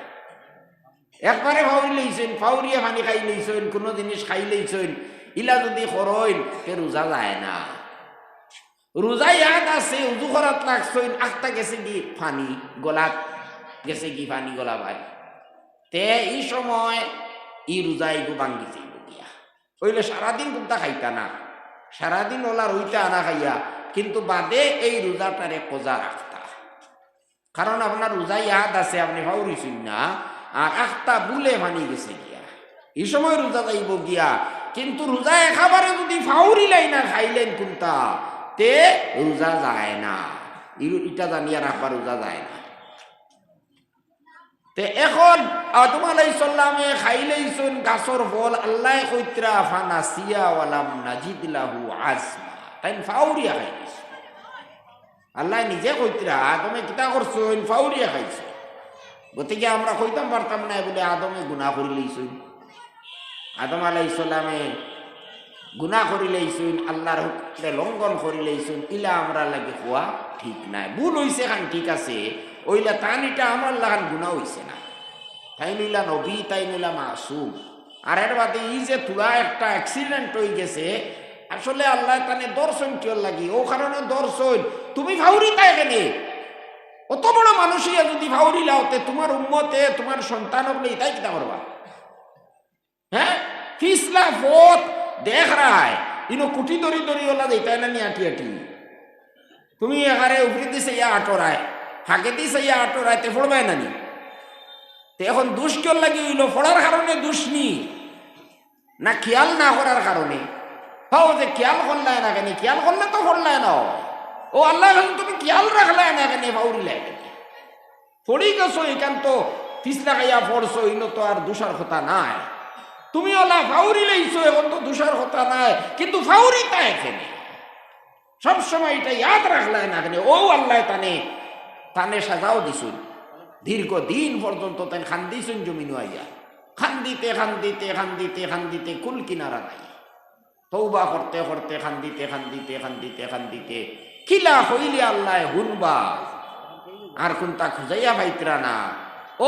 একবারে ফাউরি লইছেন, ফাউরিয়া পানি খাই লইছেন, কোনো জিনিস খাই লইছেন, ইলা যদি করইন তে রোজা যায় না। রোজা ইয়াদ আছে, উজু করাত লাগছেন, আখটা গেছে কি পানি গলাত গেছে কি পানি গলা ভাই, তে এই সময় ই রোজা এগু ভাঙ্গি যাইব গিয়া। ওইলে সারাদিন কোনটা খাইতা না, সারাদিন ওলা রইতে আনা খাইয়া, কিন্তু বাদে এই রোজাটারে কোজা রাখতা। কারণ আপনার রোজা ইয়াদ আছে, আপনি ফাউরিছেন না, আর আখটা বুলে পানি গেছে গিয়া, এই সময় রোজা যাইব গিয়া। কিন্তু রোজা একেবারে যদি ফাউরিলাই না খাইলেন কোনটা, তে রোজা যায় না। ইটা জানিয়া রাখবার রোজা যায় না। তে এখন আদম আলাইহিস সালামে খাইলেইছেন গাছর ফল, আল্লাহ কইত্রা ফানাসিয়া ওয়ালাম নাজিদ লাহু আজমা, তাই ফাউরিয়া খাইছে। আল্লাহ নিজে কইত্রা আদমে কিতা করছেন, ফাউরিয়া খাইছে। গতিকে আমরা কইতাম পারতাম না বলে আদমে গুনাহ করি লইছেন। আদম আলাইহিস সালামে গুনাহ করি লইছেন, আল্লাহর হুকুমে লঙ্ঘন করি লইছেন, ইলা আমরা লাগে হওয়া ঠিক নাই। ভুল হইছে খান ঠিক আছে, ওইলা তানিটা আমার লাগান গুনাহ হইছে না। তাই নইলা নবী, তাই নইলা মাসুম। আর এর বাদে ই যে তুলা একটা অ্যাক্সিডেন্ট হয়ে গেছে, আসলে আল্লাহ তানে দর্শন কেউ লাগি, ও কারণে দর্শন। তুমি ফাউরি তাই কেনে? অত বড় মানুষিয়া যদি ফাউরি লাওতে তোমার উম্মতে তোমার সন্তান হলে তাই কিতা করবা? হ্যাঁ, ফিসলা ফোত দেখ রায় ইনো কুটি দরি দরি ওলা দেয় না নি আটি আটি। তুমি এখানে উপরে দিছে ইয়া আটরায়, হাকে দিছে ইয়া আটরায়, তে ফোড়বায় না নি? এখন দুষ কেউ লাগি হইল? ফোড়ার কারণে দুষ নি না খেয়াল না করার কারণে? হাও যে খেয়াল করলায় না কেন? খেয়াল করলে তো ফোড়লায় না। ও আল্লাহ তুমি খেয়াল রাখলায় না কেন? ফাউরিলায় কেন? ফড়ি গেছো এখান তো ফিসলা খাইয়া ফোড়ছো, ইনো তো আর দুষার কথা নাই। তুমি ওলা ফাউরি লাইছো, এখন তো দুষার কথা নাই, কিন্তু ফাউরি তা এখানে সবসময় এটা ইয়াদ রাখলায় না কেন? ও আল্লাহ তানে তানে সাজাও দিছুন, দীর্ঘদিন পর্যন্ত তাই খান দিছুন জমিন আইয়া, খান দিতে খান দিতে খান দিতে খান দিতে কুল কিনারা নাই। তৌবা করতে করতে খান দিতে খান দিতে খান দিতে খান দিতে কিলা হইলে আল্লাহ হুনবা, আর কোনটা খুঁজাইয়া পাইতরা না।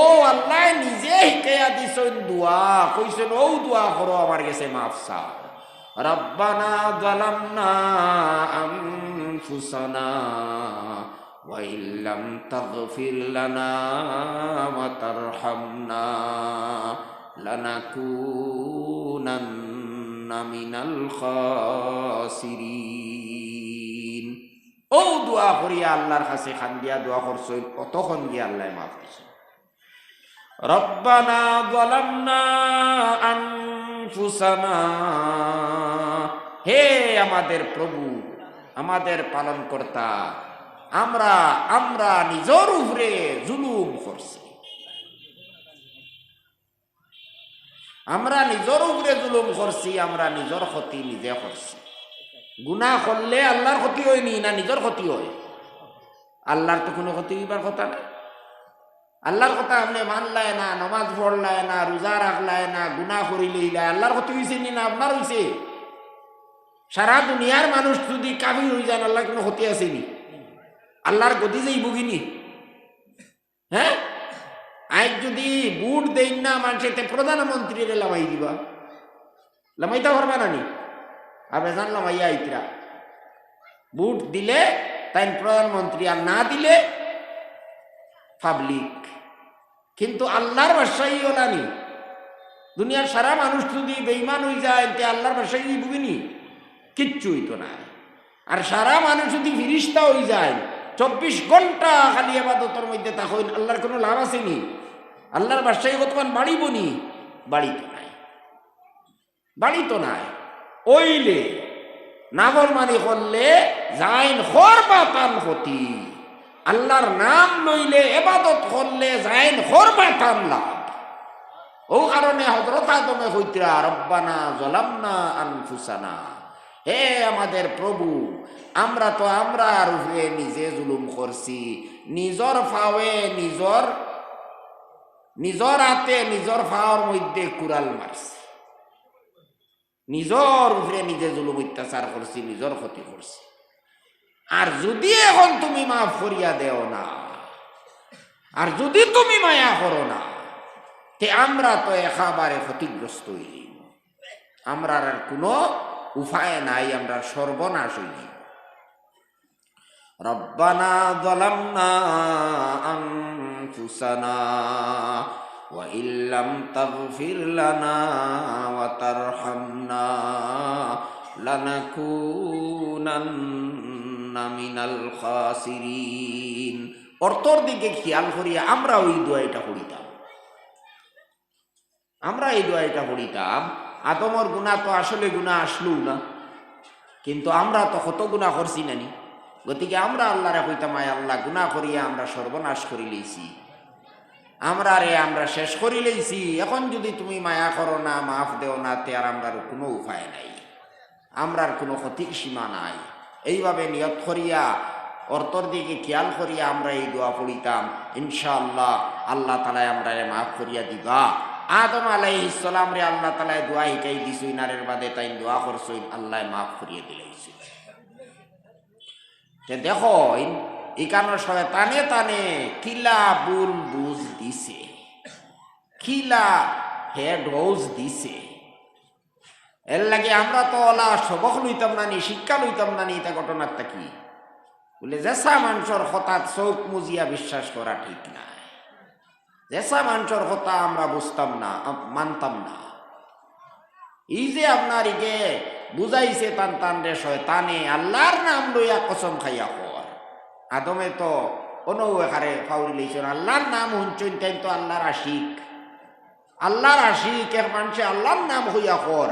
ও আল্লাহ নিজে শিখাইয়া দিছেন দোয়া, কইছেন ও দোয়া করো আমার গেছে মাফ চাও। রব্বানা যালামনা আনফুসানা ওয়া ইল্লাম তাগফির লানা ওয়া তারহামনা লানাকুনান্না মিনাল খাসিরিন। ও দোয়া করিয়া আল্লাহর কাছে খান দিয়া দোয়া করছেন, কতক্ষণ গিয়ে আল্লাহ মাফ দিছেন। রব্বানা যালামনা আনফুসানা, হে আমাদের প্রভু, আমাদের পালনকর্তা, আমরা আমরা নিজের উপরে জুলুম করছি, আমরা নিজের উপরে জুলুম করছি, আমরা নিজের ক্ষতি নিজে করছি। গুনাহ করলে আল্লাহর ক্ষতি হয়নি না নিজের ক্ষতি হয়? আল্লাহর তো কোনো ক্ষতি হইবার কথা না। আল্লাহর কথা আপনি মানলায় না, নমাজ পড়লায় না, রোজা রাখলায় না, গুনাহ করিলেই আল্লাহর ক্ষতি হয়েছে নি না আপনার হয়েছে? সারা দুনিয়ার মানুষ যদি কাফির হয়ে যান, আল্লাহর কোনো ক্ষতি আসেনি? আল্লাহর গতি যাইব কিনি? হ্যাঁ, আজ যদি বুট দেন না মানুষের, প্রধানমন্ত্রীর লামাই দিবা, লামাইতে পারবা না নি? আপনি জান লামাইয়া আইতরা বুট দিলে তাই প্রধানমন্ত্রী, আর না দিলে পাবলিক। কিন্তু আল্লাহর বাসাই ওলানি, দুনিয়ার সারা মানুষ যদি বেঈমান হয়ে যায়, তে আল্লাহর বাসাই বুঝিনি কিচ্ছু হইতো না। আর সারা মানুষ যদি ফিরিস্তা হয়ে যায়, 24 ঘন্টা খালি ইবাদতের মধ্যে থাকেন, আল্লাহর কোনো লাভ আসেনি? আল্লাহর বাসাই কতক্ষণ বাড়িব নি? বাড়ি তো নাই, বাড়ি তো নাই। ওইলে নাফরমানি করলে যাইন খরবাতান ক্ষতি, আল্লাহর নাম লইলে ইবাদত করলে যাইন খরবাতান লাভ। ও কারণে হযরত আদমে কইতরা রব্বানা যালামনা আনফুসানা, হে আমাদের প্রভু, আমরা তো আমরার উপরে নিজে জুলুম করছি, নিজর ফাওয়ে নিজর হাতে নিজর ফাওয়ার মধ্যে কুড়াল মারছি, নিজর উপরে নিজে জুলুম অত্যাচার করছি, নিজর ক্ষতি করছি। আর যদি এখন তুমি মাফ করিয়া দেও না, আর যদি তুমি মায়া করো না, তে আমরা তো একেবারে ক্ষতিগ্রস্ত হইলাম। আমরা আর কোনো উপায় নাই, আমরা সর্বনাশ হইলাম। রব্বানা যালামনা আনফুসানা ওয়া ইল্লাম তাগফির লানা ওয়া তারহামনা লানাকুনান্না মিনাল খাসিরিন। অর্থর দিকে খেয়াল করিয়া আমরা ওই দোয়াটা পড়িতাম, আমরা এই দোয়াটা পড়িতাম। আদমর গুনাহ তো আসলে গুনাহ আসলো না, কিন্তু আমরা তো কত গুনাহ করছি নানি। গতিকে আমরা আল্লাহরে কইতাম, আয় আল্লাহ, গুনাহ করিয়া আমরা সর্বনাশ করি লইছি, আমরা শেষ করি লইছি। এখন যদি তুমি মায়া করো না, মাফ দেও না, তে আর আমরার কোনো উপায় নাই, আমরার কোনো ক্ষতির সীমা নাই। এইভাবে নিয়ত করিয়া অর্থর দিকে খেয়াল করিয়া আমরা এই দোয়া পড়িতাম। ইনশাআল্লাহ আল্লাহ তাআলা আমরারে মাফ করিয়া দিবা। আদম আলাইহিস সালাম রে আল্লাহ তাআলা দোয়া শিখাই দিছুই, নারের বাদে তাই দোয়া করছই, আল্লাহ মাফ করিয়া দিলাইছে। দেখো ইকানোর সবাই টানে টানে কিলা বুল বুঝ দিছে, কিলা হেড হোজ দিছে। এর লাগে আমরা তো ওলা সবক লইতাম না নি, শিক্ষা লইতাম না নি। এটা ঘটনাটা কি বলে, যেসা মানুষের হঠাৎ চোখ মুজিয়া বিশ্বাস করা ঠিক না, যেসা মানুষের কথা আমরা বুঝতাম না, মানতাম না। এই যে আপনার ইকে বুঝাইছে টান টান রে শয়তানে, আল্লাহর নাম লইয়া কসম খাইয়া কর। আদমে তো কোনো এখানে ফাউরি লইছেন, আল্লাহর নাম শুনছেন, তাই তো আল্লাহর আশিক, আল্লাহর আশিক এক মানুষে আল্লাহর নাম হইয়া কর।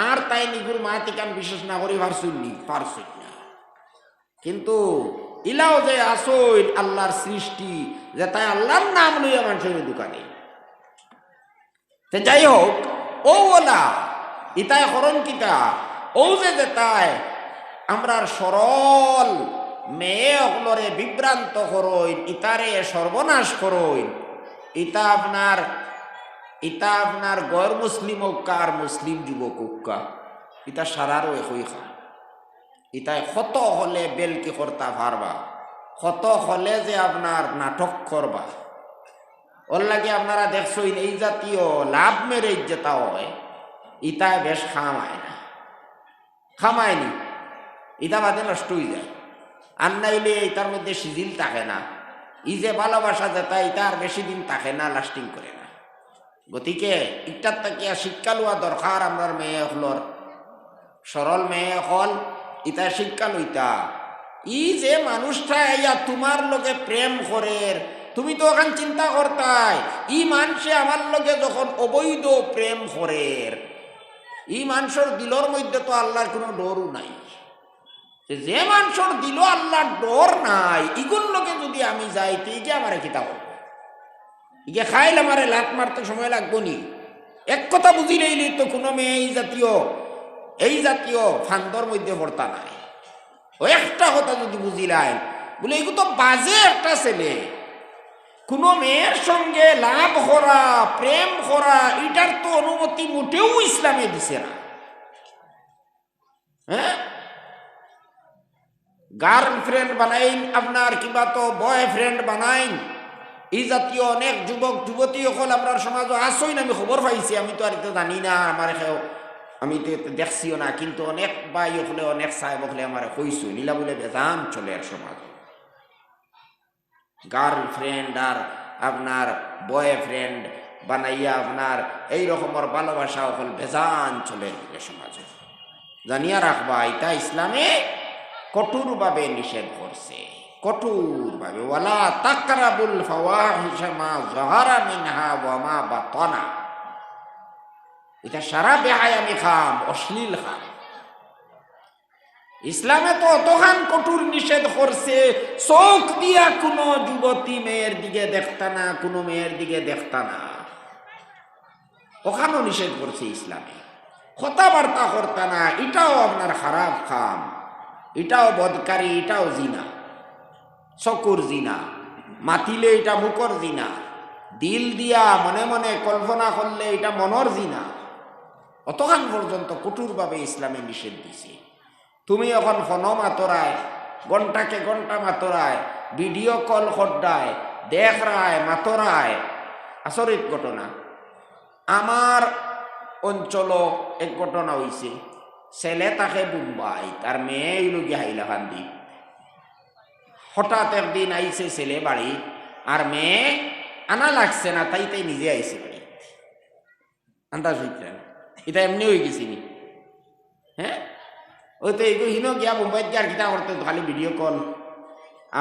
আর তাই নিগুর মাতিকান বিশেষ না করি পারছুননি, পারছুন না। কিন্তু ইলাও যে আসল আল্লাহর সৃষ্টি, যে তাই আল্লাহর নাম লইয়া মানুষের দোকানে। যাই হোক, ও ওলা ইতায় করণ কিতা, ও যে তাই আমরার সরল মেয়ে অগলরে বিভ্রান্ত করইন, ইতারে সর্বনাশ করইন। ইতা আপনার গैर মুসলিম হোক আর মুসলিম যুবক হোক, ইতা সারারও একই খা। ইতায় কত হলে বেলকি করতা পারবা, কত হলে যে আপনার নাটক করবা। ওর লাগে আপনারা দেখছই এই জাতীয় লাভ মেরেজ যেটা হয়, ইতায় বেশ খামায় না, খামায়নি, ইটা বাদে নষ্ট হয়ে যায়। আর নাইলে এটার মধ্যে সিজিল থাকে না। ই যে ভালোবাসা যেটা, এটা আর বেশি দিন থাকে না, লাস্টিং করে না। গতিকে ইটার তাকিয়া শিক্ষা লওয়া দরকার। আমার মেয়ে হলর সরল মেয়ে হল, ইটা শিক্ষা লইতা। ই যে মানুষটা ইয়া তোমার লগে প্রেম করে, তুমি তো এখন চিন্তা করতাই, ই মানুষে আমার লগে যখন অবৈধ প্রেম করে, ই মানুষের দিলর মধ্যে তো আল্লাহর কোনো ডরও নাই। যে মানুষের দিল আল্লাহর ডর নাই, ইগুর লোকে যদি আমি যাই, তো ইকে আমার কিতা করবো? ইকে খাইলে আমারে লাত মারতে সময় লাগবো নি? এক কথা বুঝিলেই তো কোনো মেয়ে এই জাতীয় ফান্দর মধ্যে পড়তা নাই। ও একটা কথা যদি বুঝিলাই, বলে এগুলো তো বাজে একটা ছেলে, কোনো মেয়ের সঙ্গে লাভ করা, প্রেম করা, এটার তো অনুমতি মোটেও ইসলামে দিছে না। হ্যাঁ, গার্লফ্রেন্ড বানাইন আপনার, কিংবা তো বয়ফ্রেন্ড বানাইন। এই জাতীয় অনেক যুবক যুবতী সকল আপনার সমাজ আসই না, আমি খবর পাইছি, আমি তো আর এটা জানি না, আমার আমি তো দেখছিও না, কিন্তু অনেক বাই হলে অনেক সাহেব হলে আমার কইছো, নীলা বলে বেজান চলে আর সমাজ। গার্লফ্রেন্ড আর আপনার বয়ফ্রেন্ড বানাইয়া আপনার এই রকমের ভালোবাসা হল বেজান চলে সমাজে। জানিয়া রাখবা, এটা ইসলামে কঠোরভাবে নিষেধ করছে, কঠোরভাবে। ওয়ালা তাকরাবুল ফাওয়াহিশা মা যাহারা মিনহা ওয়া মা বাতানা। এটা সারা বেহায়ামি খাম, অশ্লীল খাম। ইসলামে তো অতখান কঠোর নিষেধ করছে, চোখ দিয়া কোনো যুবতী মেয়ের দিকে দেখতা না, কোনো মেয়ের দিকে দেখতা না, ওখানেও নিষেধ করছে ইসলামে। কথাবার্তা করতা না, এটাও আপনার খারাপ খাম, এটাও বদকারী, এটাও জিনা, চকুর জিনা, মাতিলে এটা মুখর জিনা, দিল দিয়া মনে মনে কল্পনা করলে এটা মনর জিনা। অতখান পর্যন্ত কঠোরভাবে ইসলামে নিষেধ দিছে। তুমি এখন ফনম আতরায় ঘন্টাকে ঘন্টা মাতরায়, ভিডিও কল খড্ডায়, দেখ রায় মাতরায়। আচরিত ঘটনা। আমার অঞ্চল এক ঘটনা হয়েছে, ছেলে তাকে বুম্বাই, তার মেয়ে হইল গিয়ে হাইলাকান্দি। হঠাৎ একদিন আইছে ছেলে বাড়ি, আর মেয়ে আনা লাগছে না, তাই তাই নিজে আইছে বাড়ি। আন্দাজ হইতে এটা এমনি হয়ে গেছিনি। হ্যাঁ, ওই তো এইগুলো হিনো গিয়া মুম্বাইত গিয়ে আর কিতা করতে, খালি ভিডিও কল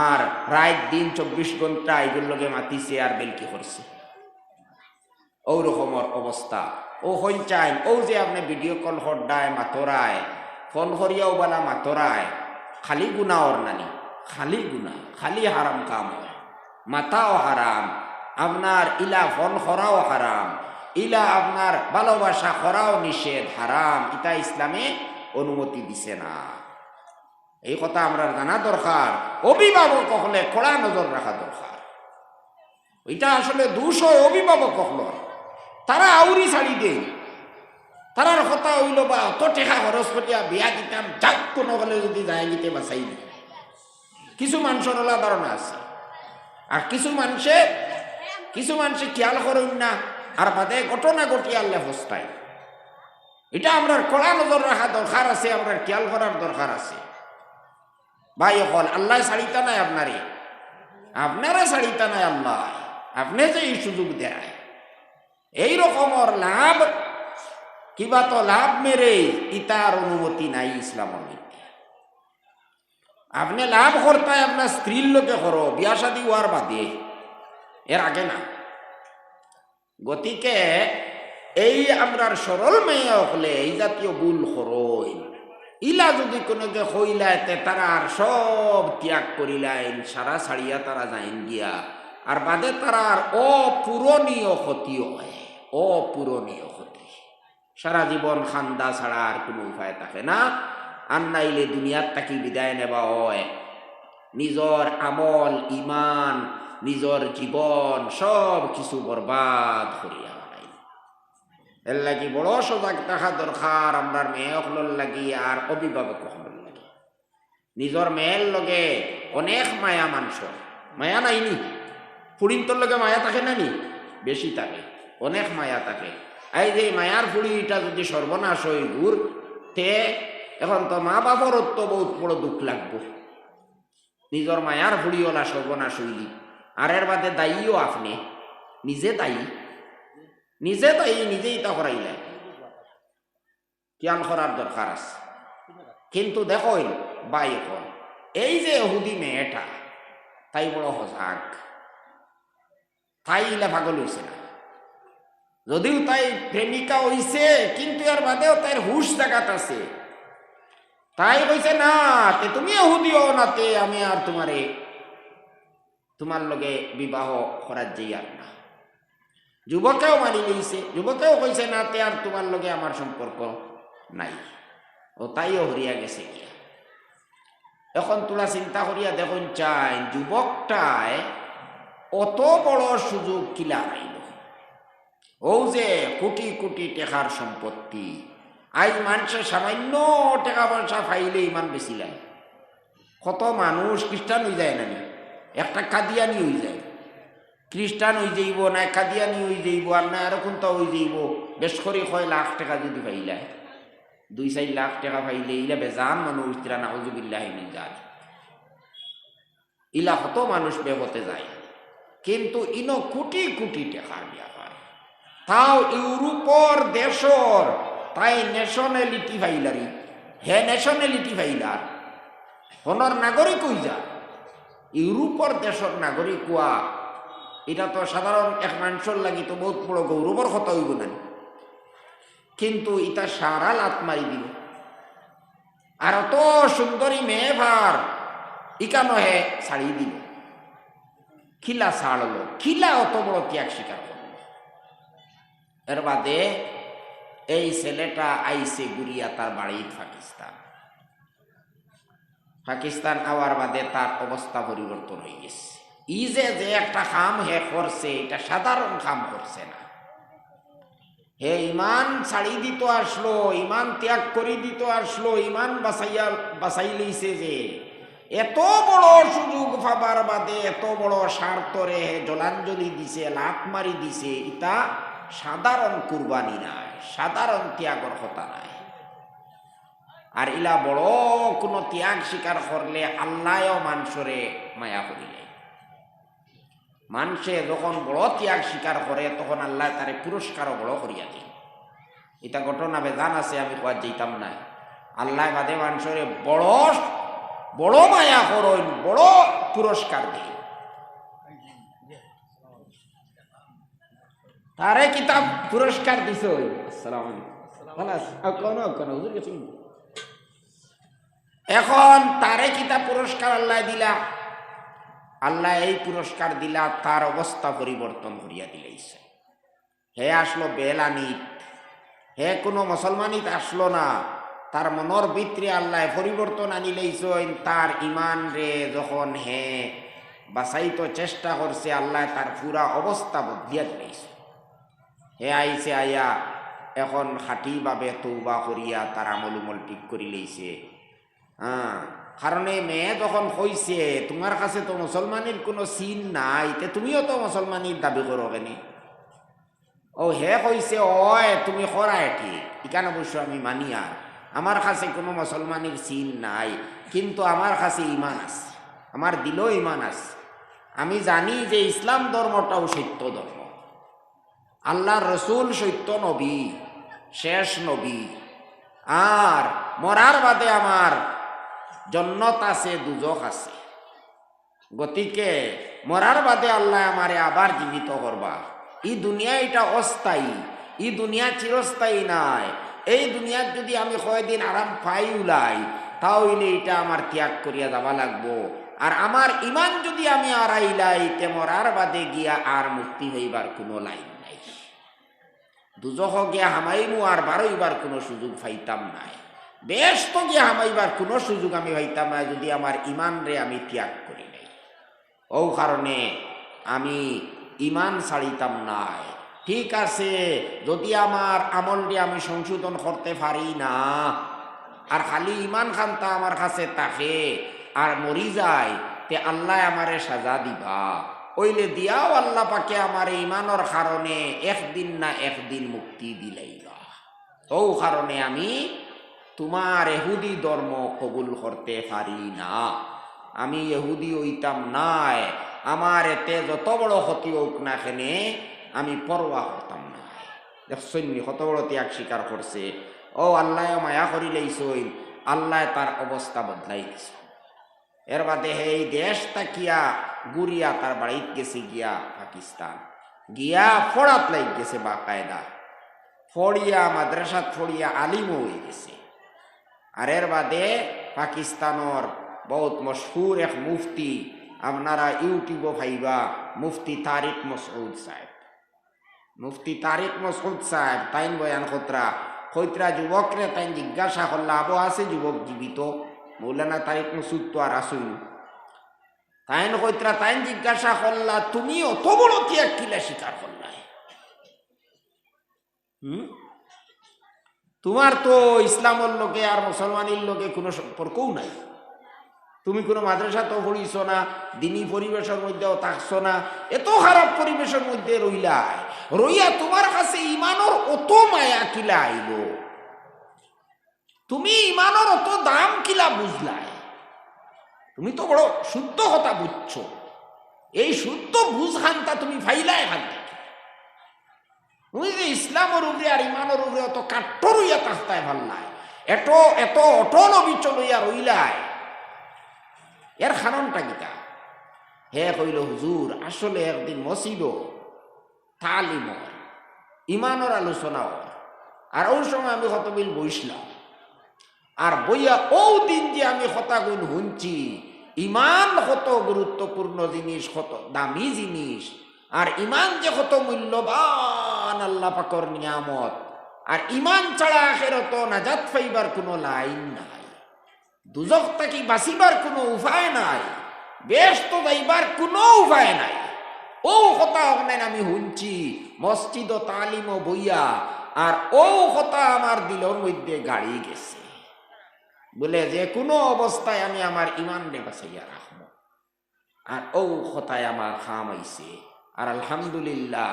আর রাত দিন 24 ঘন্টা এগুলোর লগে মাতিছে আর বেলকি করছে। ও রকমের অবস্থা। ও হইন চাই ও যে আপনি ভিডিও কল হড্ডায় মাতরায়, ফোন করিয়াও বালা মাতরায়, খালি গুণা ওর নানি, খালি গুণা, খালি হারাম কাম হয়। মাতাও হারাম, আপনার ইলা ফোন করাও হারাম, ইলা আপনার ভালোবাসা করাও নিষেধ, হারাম। ইটা ইসলামে অনুমতি দিছে না। এই কথা আমরা জানা দরকার। অভিভাবক হলে কড়া নজর রাখা দরকার। ওইটা আসলে দোষ হয় অভিভাবক হল, তারা আউরি ছাড়ি দেয়। তারার কথা হইল বা অত টেকা খরচ করিয়া বিয়া দিতাম, যাক কোনো হলে যদি যায় গিতে বাঁচাই দিই। কিছু মানুষের ওলা ধারণা আছে, আর কিছু মানুষে খেয়াল করেন না, আর বাদে ঘটনা ঘটিয়ালে ফস্তায়। এটা আমরা কড়া নজর রাখা দরকার আছে, আমরা খেয়াল করার দরকার আছে। ভাই হল আল্লাহ ছাড়িতা নাই আপনারে, আপনারা ছাড়িতা নাই আল্লাহ, আপনি যে এই সুযোগ দেয়। এই রকমের লাভ কিবা তো লাভ মেরে ইতার অনুমতি নাই ইসলামের মধ্যে। আপনি লাভ করতে আপনার স্ত্রীর লোকে করো, বিয়া শাদী হওয়ার বাদে, এর আগে না। গতিকে এই আমরার সরল মেয়ে হলে এই জাতীয় ভুল করই, ইলা যদি কোনোকে হইলাইতে তারা আর সব ত্যাগ করিলাইন, সারা ছাড়িয়া তারা যাইন গিয়া, আর বাদে তারা আর অপূরণীয় ক্ষতি হয়, অপূরণীয় ক্ষতি। সারা জীবন খান্দা ছাড়া আর কোনো উপায় থাকে না। আর নাইলে দুনিয়ার তাকি বিদায় নেবা হয়, নিজর আমল ইমান নিজর জীবন সব কিছু বরবাদ করিয়া। এর লাগি বড় সজাগ থাকা দরকার আমরার মেয়ে হলর লাগি আর অভিভাবক হলর লাগি। নিজর মেয়ের লগে অনেক মায়া মাংস, মায়া নাইনি ফুড়িন্তর লগে মায়া থাকে নানি, বেশি থাকে, অনেক মায়া থাকে। এই যে মায়ার ফুড়িটা যদি সর্বনাশ হই দূর তে, এখন তো মা বাবার তো বহুত বড় দুঃখ লাগবো। নিজর মায়ার ফুড়িওলা সর্বনাশ হইলি, আর এর বাদে দায়ীও আপনি, নিজে দায়ী, নিজেই তা করাইলে খেয়াল করার দরকার আছে। কিন্তু দেখো বাই এখন এই যে হুদি মেয়েটা, তাই বড় হজাক, তাই ইলা পাগল হইছে না। যদিও তাই প্রেমিকা হইছে, কিন্তু এর বাদেও তাই হুশ জাগাত আছে। তাই কইছে না তে তুমি হুদিও না, তে আমি আর তোমার লগে বিবাহ করার যাই আর না। যুবকেও মানি লইছে, যুবকেও কইছে না তে আর তোমার লগে আমার সম্পর্ক নাই। ও তাইও হরিয়া গেছে গিয়া। এখন তোলা চিন্তা করিয়া দেখুন চাই যুবকটায় অত বড় সুযোগ কিলা পাইল। ও যে কোটি কোটি টাকার সম্পত্তি, আজ মানুষের সামান্য টাকা পয়সা পাইলে ইমান বেশি লাগে। কত মানুষ খ্রিস্টান হয়ে যায় না, একটা কাদিয়ানি হয়ে যায়, খ্রিস্টান হয়ে যাইব না কাদিয়ানি হয়ে যাইব, আর না এরকম তো হয়ে যাইব। বেশ করে 6 লাখ টাকা যদি পাইলা, 2-4 লাখ টাকা পাইলে ইলা বেজান মানুষ তিরা নাউজুবিল্লাহি মিন যালিক, ইলা কত মানুষ বেহতে যায়। কিন্তু ইনো কোটি কোটি টাকার ব্যাপার, তাও ইউরোপর দেশর, তাই ন্যাশনালিটি পাইলারি, হে ন্যাশনালিটি পাইলার হনর নাগরিক হই যা, ইউরোপর দেশর নাগরিক হওয়া এটা তো সাধারণ এক মানুষের লাগি তো বহুত বড় গৌরবর কথা হইব না। কিন্তু ইটা সারা লাত মারি দিল, আর অত সুন্দরী মেয়ে ভার ইকা নহে ছাড়িয়ে দিল, খিলা ছাড়লো, খিলা অত বড় ত্যাগ স্বীকার করল। এর বাদে এই ছেলেটা আইসে গুরিয়া তার বাড়ি পাকিস্তান আওয়ার বাদে তার অবস্থা পরিবর্তন হয়ে গেছে। ই যে একটা কাম হে করছে, এটা সাধারণ কাম করছে না। হে ইমান ছাড়ি দিত আসলো, ইমান ত্যাগ করে দিত আসলো, ইমান বাঁচাই লইছে যে এত বড় সুযোগ পাবার বাদে এত বড় স্বার্থরে জলাঞ্জলি দিছে, লাত মারি দিছে, ইটা সাধারণ কুরবানি নাই, সাধারণ ত্যাগর কথা নাই। আর ইলা বড় কোনো ত্যাগ স্বীকার করলে আল্লাহও মানুষরে মায়া করিলে। মানুষে যখন বড় ত্যাগ স্বীকার করে তখন আল্লাহ তারে পুরস্কারও বড় করিয়া দেয়। এটা ঘটনা বেজান আছে, আমি কোয়া যেতাম না। আল্লাহ বাদে মানুষরে বড় বড় মায়া করেন, বড় পুরস্কার দেয়। তারে কিতাব পুরস্কার দিছ। আসসালামু আলাইকুম। এখন তারে কিতাব পুরস্কার আল্লাহ দিলা, আল্লাহ এই পুরস্কার দিলা, তার অবস্থা পরিবর্তন করিয়া দিলেছে। হে আসলো বেলানিত, হে কোনো মুসলমানিত আসলো না, তার মনের ভিতরে আল্লাহ পরিবর্তন আনিলেইছেন। তার ইমান রে যখন হে বাঁচাইতে চেষ্টা করছে, আল্লাহ তার পুরা অবস্থা বদলিয়া দিলেছে। হে আইছে, আইয়া এখন খাঁটিভাবে তৌবা করিয়া তার আমল উমল ঠিক করি লইছে। কারণে মেয়ে যখন কইছে তোমার কাছে তো মুসলমানের কোনো সিন নাই, তে তুমিও তো মুসলমানির দাবি করো কেন? ও হে কইছে, ওই তুমি করায় ঠিক, এখানে অবশ্য আমি মানি, আর আমার কাছে কোনো মুসলমানের সিন নাই, কিন্তু আমার কাছে ইমান আছে, আমার দিলেও ইমান আছে। আমি জানি যে ইসলাম ধর্মটাও সত্য ধর্ম, আল্লাহর রসুল সত্য নবী, শেষ নবী, আর মরার বাদে আমার জন্নত আছে, দুজক আছে। গতিকে মরার বাদে আল্লাহ আমারে আবার জীবিত করবা। এই দুনিয়া এটা অস্থায়ী, এই দুনিয়া চিরস্থায়ী নাই। এই দুনিয়ার যদি আমি কয়দিন আরাম পাই উলাই, তাহলে এটা আমার ত্যাগ করিয়া যাওয়া লাগবো। আর আমার ইমান যদি আমি আড়াইলাই, তে মরার বাদে গিয়া আর মুক্তি হইবার কোনো লাইন নাই। দুজক গিয়া হামাইমু আর বারোইবার কোনো সুযোগ পাইতাম নাই। বেশ তো গিয়া হামাইবার কোনো সুযোগ আমি পাইতাম না যদি আমার ইমান রে আমি ত্যাগ করি নাই। ও কারণে আমি ইমান ছাড়িতাম নাই। ঠিক আছে, যদি আমার আমলটি আমি সংশোধন করতে পারি না, আর খালি ইমান খানটা আমার কাছে থাকে আর মরি যায়, তে আল্লাহ আমারে সাজা দিবা। ওইলে দিয়াও আল্লাহ পাকে আমার ইমানের কারণে একদিন না একদিন মুক্তি দিলাইবা। ও কারণে আমি তোমার এহুদি ধর্ম কবুল করতে পারি না। আমি এহুদি হইতাম নাই, আমার এতে যত বড় ক্ষতি হোক না কেনে আমি পরোয়া করতাম না। দেখছেন কত বড় ত্যাগ স্বীকার করছে। ও আল্লাহ মায়া করিলেইছই, আল্লাহ তার অবস্থা বদলাই দিছে। এর বাদে এই দেশ তাকিয়া গুড়িয়া তার বাড়িতে গেছে গিয়া পাকিস্তান, গিয়া ফড়াত লাগ গেছে, বা কায়দা ফড়িয়া মাদ্রাসাত ফড়িয়া আলিম হয়ে গেছে। আর এর বাদে পাকিস্তানর বহুত মশহুর এক মুফতি, আপনারা ইউটিউবও ভাইবা, মুফতি তারিক মসউদ সাহেব। মুফতি তারিক মসউদ সাহেব তাইন বয়ান খৈত্রা যুবকরে তাইন জিজ্ঞাসা করলা, আবো আছে যুবক জীবিত? মৌলানা তারিক মসউদ তো আর আসুন। তাইন খৈত্রা তাইন জিজ্ঞাসা করলা, তুমি অত বড় ত্যাগ কিলা স্বীকার করলাই? তোমার তো ইসলামের লোকে আর মুসলমানের লোকে কোনো সম্পর্কও নাই। তুমি কোনো মাদ্রাসা তো পড়িস না, দিনী পরিবেশের মধ্যেও থাকছো না, এত খারাপ পরিবেশের মধ্যে রইলাই, রইয়া তোমার কাছে ইমানর অত মায়া কিলা আইল? তুমি ইমানর অত দাম কিলা বুঝলাই? তুমি তো বড় শুদ্ধ কথা বুঝছো, এই শুদ্ধ বুঝ খানটা তুমি ফাইলাই এখান থেকে। তুমি যে ইসলামের উপরে আর ইমানের উপরে অত কাঠ্য রইয়া তাস্তায় ভাল নাই, এত এত অটল অবিচল হইয়া রইলাই, এর খাননটা গীতা। হে কইল, হুজুর আসলে একদিন মসজিদ তালিম ইমানের আলোচনা, আর ওই সময় আমি কত বিল বইসলাম, আর বইয়া ও দিন যে আমি কথা গুণ শুনছি, ইমান কত গুরুত্বপূর্ণ জিনিস, কত দামি জিনিস, আর ইমান যে কত মূল্যবান আল্লাহ পাকর নিয়ামত, আর ইমান ছাড়া আখিরাত নাজাত পাইবার কোনো লাইন নাই, দুজক থাকি বাঁচিবার কোনো উপায় নাই, বেহেশত যাইবার কোনো উপায় নাই। ও কথা অনেক আমি শুনছি মসজিদ ও তালিম বইয়া, আর ও কথা আমার দিলের মধ্যে গাড়ি গেছে। বলে যে কোনো অবস্থায় আমি আমার ইমান রে বাঁচাইয়া রাখবো। আর ও কথায় আমার খাম আইছে, আর আলহামদুলিল্লাহ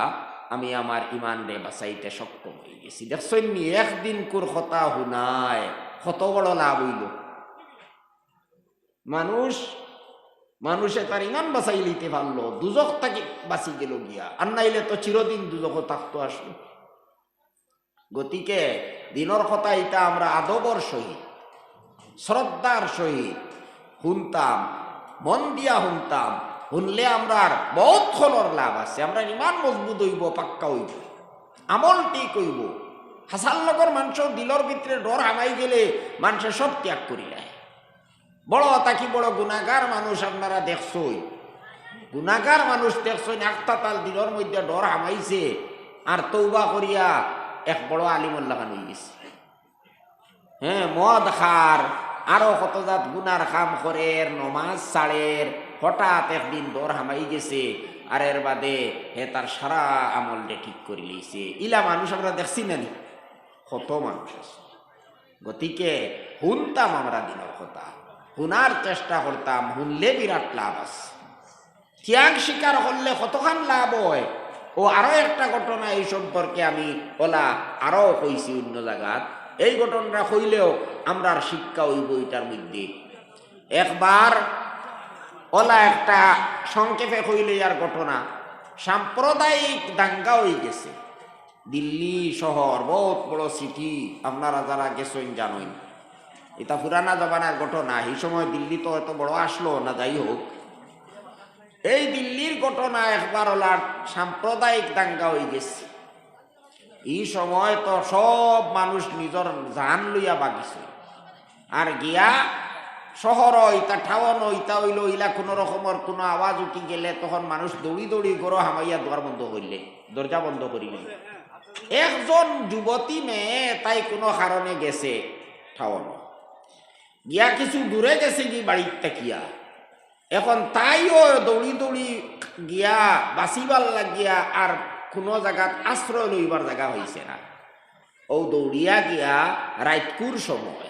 আমি আমার ইমান রে বাঁচাইতে সক্ষম হয়ে গেছি। দেখছেন নি একদিন কোর কথা হুনায় কত বড় লাভ হইল। মানুষে তার ইমান বাঁচাই লিতে পারলো, দুজক তাকে বাঁচি গেল গিয়া, আর নাইলে তো চিরদিন দুজক থাকতো আসলো। গতিকে দিনের কথা এটা আমরা আদবর সহিত শ্রদ্ধার সহিত শুনতাম, মন দিয়া শুনতাম। শুনলে আমরা বহুত ফলর লাভ আছে। আমরা ইমান মজবুত হইব, পাক্কা হইব, আমল ঠিক হইব। হাসার লগর মানুষ দিলর ভিতরে ডর হামাই গেলে মানুষে সব ত্যাগ করিলায়। বড় তাকি বড় গুণাগার মানুষ আপনারা দেখছই, গুণাগার মানুষ দেখছই, একটা তাল দিলর মধ্যে ডর হামাইছে আর তৌবা করিয়া এক বড় আলিমুল্লাহ খান হয়ে গেছে। হ্যাঁ, মদ খার আরো কতজাত গুনার কাম করে, নমাজ ছাড়ের, হঠাৎ একদিন ডর হামাই গেছে আর এর বাদে হে তার সারা আমলটা ঠিক করে লইছে। ইলা মানুষ আমরা দেখছি না, কত মানুষ আছে। গতিকে শুনতাম আমরা দিনের কথা, শুনার চেষ্টা করতাম, শুনলে বিরাট লাভ আছে। ত্যাগ স্বীকার করলে কতখান লাভ হয়। ও আরো একটা ঘটনা এই সম্পর্কে আমি ওলা আরো কইছি অন্য জায়গাত। এই ঘটনাটা হইলেও আমরা শিক্ষা হইব এটার মধ্যে। একবার ওলা একটা সংক্ষেপে হইলে আর ঘটনা, সাম্প্রদায়িক দাঙ্গা হয়ে গেছে দিল্লি শহর, বহুত বড় সিটি, আপনারা যারা গেছেন জানেন। এটা পুরানা জমানার ঘটনা। এই সময় দিল্লি তো এত বড় আসলো না, যাই হোক। এই দিল্লির ঘটনা একবার ওলার সাম্প্রদায়িক দাঙ্গা হয়ে গেছে। এই সময় তো সব মানুষ নিজের জান লইয়া বাগিছে, আর গিয়া শহর ইতা ঠাওয়ান ইতা হইল ইলা কোনো রকমের কোনো আওয়াজ উঠি গেলে তখন মানুষ দৌড়ি দৌড়ি গড় হামাইয়া দুয়ার বন্ধ করলে, দরজা বন্ধ করিলে। একজন যুবতী মেয়ে তাই কোনো কারণে গেছে ঠাওয়ান, গিয়া কিছু দূরে গেছে কি বাড়ির তাকিয়া। এখন তাইও দৌড়ি দৌড়ি গিয়া বাঁচিবার লাগিয়া আর কোনো জায়গাত আশ্রয় লইবার জায়গা হয়েছে না। ও দৌড়িয়া গিয়া রাইতকুর সময়,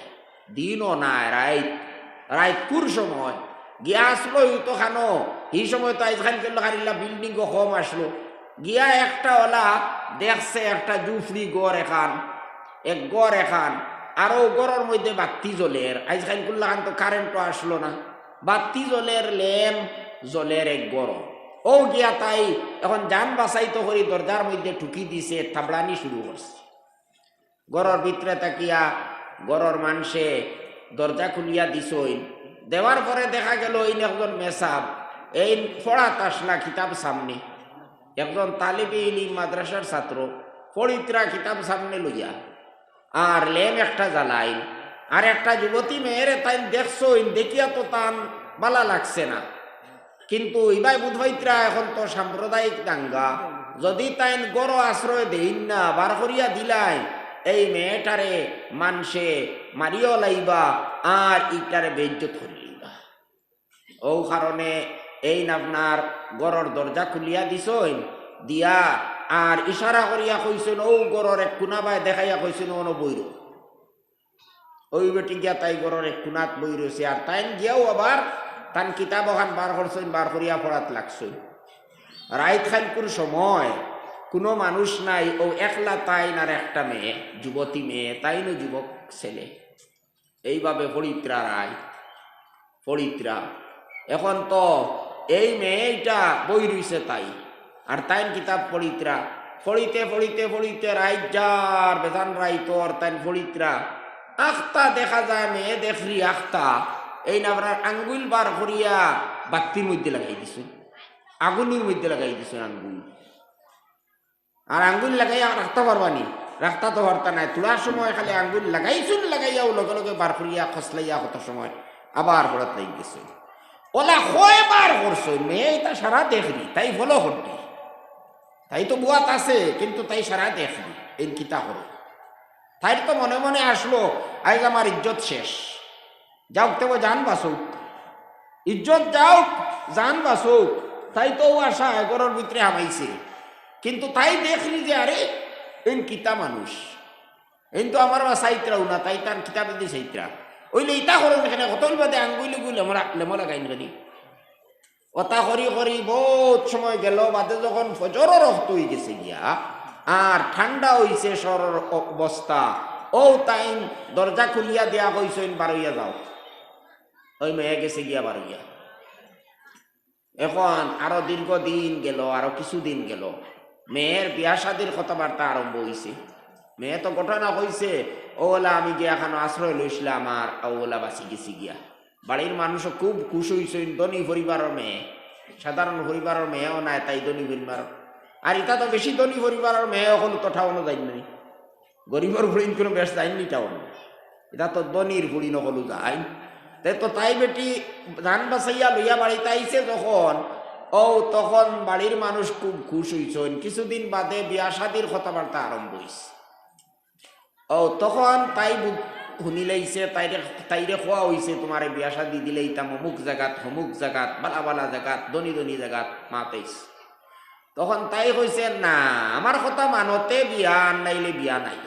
দিনও নাই রাইতকুর সময় গিয়া আসলো তো খানো। এই সময় তো আইখান কেন কারিল্লা বিল্ডিং কম আসলো। গিয়া একটা ওলা দেখছে একটা জুফরি গড় এখান, এক গড় এখান, আরো গড়ের মধ্যে বাতি জ্বলের। আইখান করলে তো কারেন্টও আসলো না, বাতি জলের ল্যাম্প জলের এক গড়। ও গিয়া তাই এখন যান বাঁচাইতো করি দরজার মধ্যে ঠুকি দিছে, থাবড়ানি শুরু করছে। গড়ের ভিতরে তাকিয়া গড়ের মানুষে দরজা খুলিয়া দিছই। দেওয়ার পরে দেখা গেল এই একজন মেসাব এই পড়াত আসলা কিতাব সামনে, একজন তালিবে ইলিম মাদ্রাসার ছাত্র পড়িত্রা কিতাব সামনে লইয়া আর ল্যাম্প একটা জ্বালাই। আর একটা যুবতী মেয়েরে তাই দেখছো, দেখিয়া তো তান বালা লাগছে না, কিন্তু ইবাই বুধবৈত্রা এখন তো সাম্প্রদায়িক দাঙ্গা, যদি তাইন গড় আশ্রয় দেইন না বার করিয়া দিলাই, এই মেয়েটারে মানসে মারিও লাইবা আর ইটারে বেইজ্জত করি লইবা। ও কারণে এই আপনার গড়র দরজা খুলিয়া দিছই, দিয়া আর ইশারা করিয়া কইছেন ও গড়র এক কোনাবায় দেখাইয়া কইছেন অন বইর। ওই বেটি গিয়া তাই গড়ের এক কোনাত বই রয়েছে, আর তাই গিয়াও আবার তান কিতাব ওখান বার করছেন, বার করিয়া পড়াত লাগছেন। রাইত খানকুর সময় কোনো মানুষ নাই, ও একলা তাইন আর একটা মেয়ে, যুবতী মেয়ে, তাইনও যুবক ছেলে। এইভাবে পরিত্রা রায় পরিত্রা। এখন তো এই মেয়েটা বই রইছে তাই, আর তাইন কিতাব পরিত্রা। পড়িতে পড়িতে পড়িতে রাইত যার বেজান রাইতর তাইন পরিত্রা। আখতা দেখা যায় মেয়ে দেখরি আখতা এই না আপনার আঙ্গুল বার করিয়া বাতির মধ্যে লাগাই দিছো, আগুনের মধ্যে লাগাই দিছো আঙ্গুল। আর আঙ্গুল লাগাইয়া রাখতে পারবানি, রাখতা তো পারতা নাই। তোলার সময় খালি আঙ্গুল লাগাইছুন, লাগাইয়াও লগে লগে বার করিয়া খসলাইয়া কত সময় আবার পড়াত লাগি গেছে। ওলা কয় বার করছো মেয়ে এটা সারা দেখলি, তাই ফলো করবি, তাই তো বুয়াত আছে কিন্তু তাই সারা দেখলি এই কিতা করো। তাই তো মনে মনে আসলো আজ আমার ইজ্জত শেষ, যাও তবে জান বাসুক, ইজ্জত যাও জান বাসুক। তাই তো আশা এগরের ভিতরে হামাইছে, কিন্তু তাই দেখলি যে আরে এই কিতা মানুষ, এই তো আমার সাইত্রাও না, তাই তার কিতাবে দিয়ে সাইত্রা। ওইলে ইটা করেন এখানে কতল বাদে আঙ্গুলি গুলি লেমো লাগাইন করি ওটা করি করি বহুত সময় গেল বাদে যখন ফজরও রক্ত হয়ে গেছে গিয়া আর ঠান্ডা হইছে সরর অবস্থা ও টাইম দরজা খুলিয়া দিয়া কইছেন বারইয়া যাও ওই মেয়ে গেছে গিয়া বারইয়া এখন আরো দীর্ঘদিন গেল আরো কিছুদিন গেল মেয়ের বিয়া শাদির কথাবার্তা আরম্ভ হইছে মেয়ে তো ঘটনা কইছে ওলা আমি গিয়া এখানে আশ্রয় লইছিলাম আর ওলা বাঁচি গেছি গিয়া বাড়ির মানুষও খুব খুশ হইছেন ধনী পরিবারের মেয়ে সাধারণ পরিবারের মেয়েও নাই তাই ধনী পরিবার আর এটা তো বেশি ধনী পরিবারের মেয়ে হল তো ঠাউনো যাই নাই গরিবর ভুড়িন কোনো বেশ যায়নি টাউন এটা তো ধনীর ভুড়ি নকলু যায় তো তাই বেটি ধান বাছাইয়া লইয়া বাড়িতে আইছে যখন ও তখন বাড়ির মানুষ খুব খুশ হইছেন কিছুদিন বাদে বিয়া শাদির কথাবার্তা আরম্ভ হইছে ও তখন তাই শুনি লাইছে তাইরে খোয়া হইছে তোমার বিয়া শাদি দিলে ইতাম অমুক জাগাত বালা বালা জাগাত ধনী ধনী জাগাত মাতাইছে তখন তাই কইছে না আমার কথা মানতে বিয়া নাইলে বিয়া নাই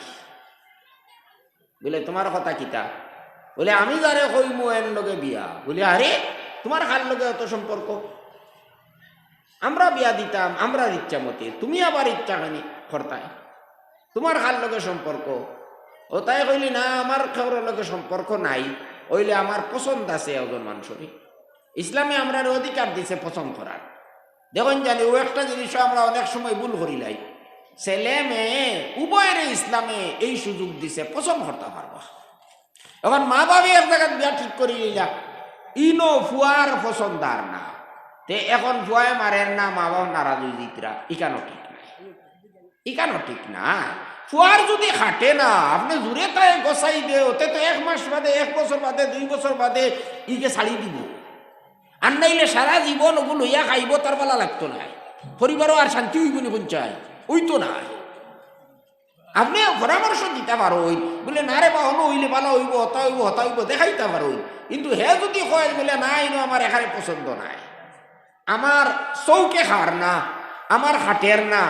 বলে তোমার কথা কিতা বলে আমি যারে কইমু এর লগে বিয়া বলে আরে তোমার খার লগে অত সম্পর্ক আমরা বিয়া দিতাম আমরা ইচ্ছা মতে তুমি আবার ইচ্ছা খানি করতাই তোমার খার লগে সম্পর্ক ও তাই কইলি না আমার খাওয়ার লগে সম্পর্ক নাই ওইলে আমার পছন্দ আছে একজন মানুষের ইসলামে আমরা অধিকার দিছে পছন্দ করার দেখুন জানি ও একটা জিনিসও আমরা অনেক সময় ভুল করিলাই ছেলে মেয়ে উভয়ের ইসলামে এই সুযোগ দিছে পছন্দ করতে পারবা এখন মা বাবা এক জায়গায় বিয়া ঠিক করি নিলা ইনো ফুয়ার পছন্দার না তে এখন ফুয়ায় মারেন না মা বাবা নারাজ হয়ে দিতরা ইকানো ঠিক না ফুয়ার যদি খাটে না আপনি জুড়ে তাই গোসাই দে ওতে তো 1 মাস বাদে 1 বছর বাদে 2 বছর বাদে ইকে ছাড়ি দিব আর নাইলে সারা জীবন ওগুলো লইয়া খাইব তার বেলা লাগতো না পরিবারও আর শান্তি হইব নি কোন চাই ওই তো না আপনি পরামর্শ দিতে পারো বলে না রে বা হলো হইলে ভালো হইব হতা হইব দেখাইতে পারো কিন্তু হে যদি কয় বলে না ইনো আমার এখানে পছন্দ নাই আমার চৌকে খার না আমার খাটের না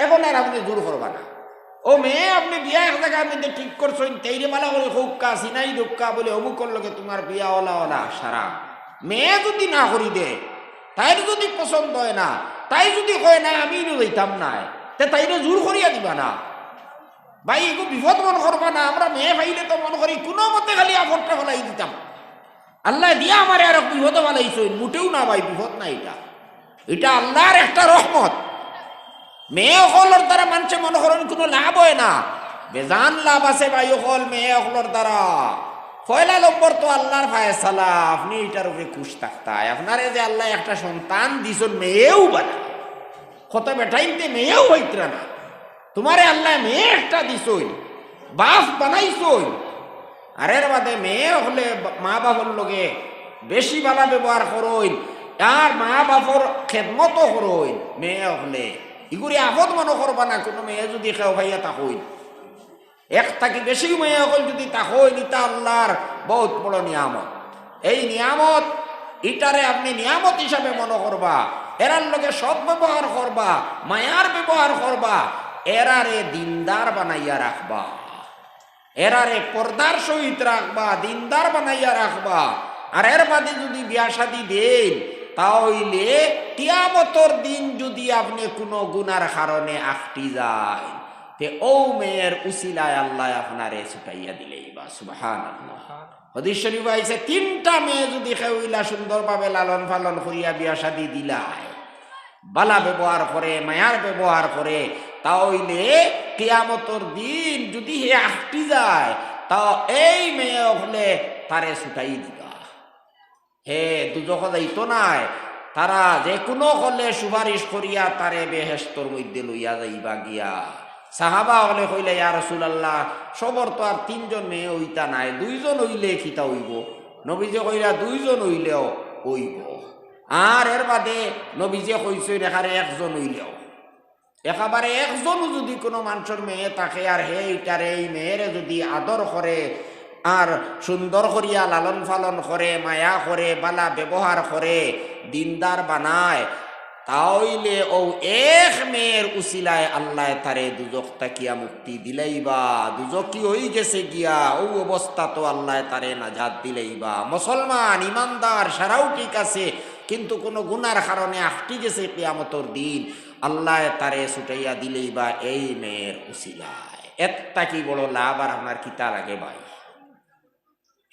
এখন আর আপনি জোর করবা না ও মেয়ে আপনি বিয়া এক জায়গায় আপনি ঠিক করছেন তেইরে মালা করে হোক্কা সিনাই দোক্কা বলে অমুকর লোকে তোমার বিয়া ওলা সারা মেয়ে যদি না করি দে তাই যদি পছন্দ হয় না তাই যদি কয় না আমি লইতাম না তাইরে জোর করিয়া দিবা না ভাই এগো বিপদ মন করবা না আমরা মেয়ে ভাইলে তো মন করি কোনো মতে খালি আপদটা ফেলাই দিতাম আল্লাহ দিয়া আমার আর বিপদ ফেলাইছেন মোটেও না ভাই বিপদ না এটা আল্লাহর একটা রহমত মেয়ে হলর দ্বারা মানুষের মনে করেন কোনো লাভ হয় না বেজান লাভ আছে ভাই হল মেয়ে হলর দ্বারা পয়লা নম্বর তো আল্লাহর ফায়সালা আপনি এটার উপরে খুশ থাকতায় আপনারে যে আল্লাহ একটা সন্তান দিছেন মেয়েও বানা কত বেটাইতে মেয়েও হইতরা না তোমারে আল্লাহ মেয়ে একটা দিছই বাপ বানাইছই আর এর বাদে মেয়ে হলে মা বাবার লগে বেশি বালা ব্যবহার করইন আর মা বাপর খেদমতো করইন মেয়ে হলে ইগুরি আপদ মনে করবা না কোনো মেয়ে যদি খেও ভাইয়া তাকইন এক থাকি বেশি মেয়ে হল যদি তাকইন ইটা আল্লাহর বহুত বড় নিয়ামত এই নিয়ামত ইটারে আপনি নিয়ামত হিসাবে মনে করবা এরার লগে সৎ ব্যবহার করবা মায়ার ব্যবহার করবা এরারে দিনদার বানাইয়া রাখবা এরারে পর্দার সহিত রাখবা দিনদার বানাইয়া রাখবা আর এর বাদে যদি বিয়া শাদী দেন তাহলে কিয়ামতের দিন যদি আপনি কোনো গুনার কারণে আটটি যায় তে ও মেয়ের উসিলায় আল্লাহ আপনারে ছুটাইয়া দিলেই বা সুবহানাল্লাহ হাদিস শরীফে আইছে 3টা মেয়ে যদি খেউইলা সুন্দরভাবে লালন পালন করিয়া বিয়া শাদী দিলায় বালা ব্যবহার করে মায়ার ব্যবহার করে তাহলে কিয়ামতের দিন যদি হে আটটি যায় তা এই মেয়ে হলে তারে ছুটাই দিবা হে দুজখ যাইতো নাই তারা যে কোনো হলে সুপারিশ করিয়া তারে বেহেশতর মধ্যে লইয়া যাইবা গিয়া সাহাবা হলে কইলে ইয়া রাসূলুল্লাহ সবর তো আর 3জন মেয়ে হইতা নাই 2জন হইলে খিতা হইব নবীজি কইলা 2জন হইলেও হইব আর এর বাদে নবীজি কইছেন এখানে 1জন হইলেও একেবারে 1জনও যদি কোনো মানুষের মেয়ে থাকে আর হে ইটারে এই মেয়েরে যদি আদর করে আর সুন্দর করিয়া লালন পালন করে মায়া করে বালা ব্যবহার করে দিনদার বানায় তাইলে ও এক মেয়ের উসিলায় আল্লাহ তারে দুজক তাকিয়া মুক্তি দিলেইবা, দুজকি হই গেছে গিয়া ও অবস্থা তো আল্লাহ তারে নাজাত দিলেইবা। মুসলমান ইমানদার সারাও ঠিক আছে, কিন্তু কোনো গুনার কারণে আটটি গেছে কিয়ামতের দিন, আল্লাহ তারে ছুটাইয়া দিলেইবা এই মেয়ের উসিলায়। একটা কি বড় লাভ আর আপনার কিতা লাগে ভাই?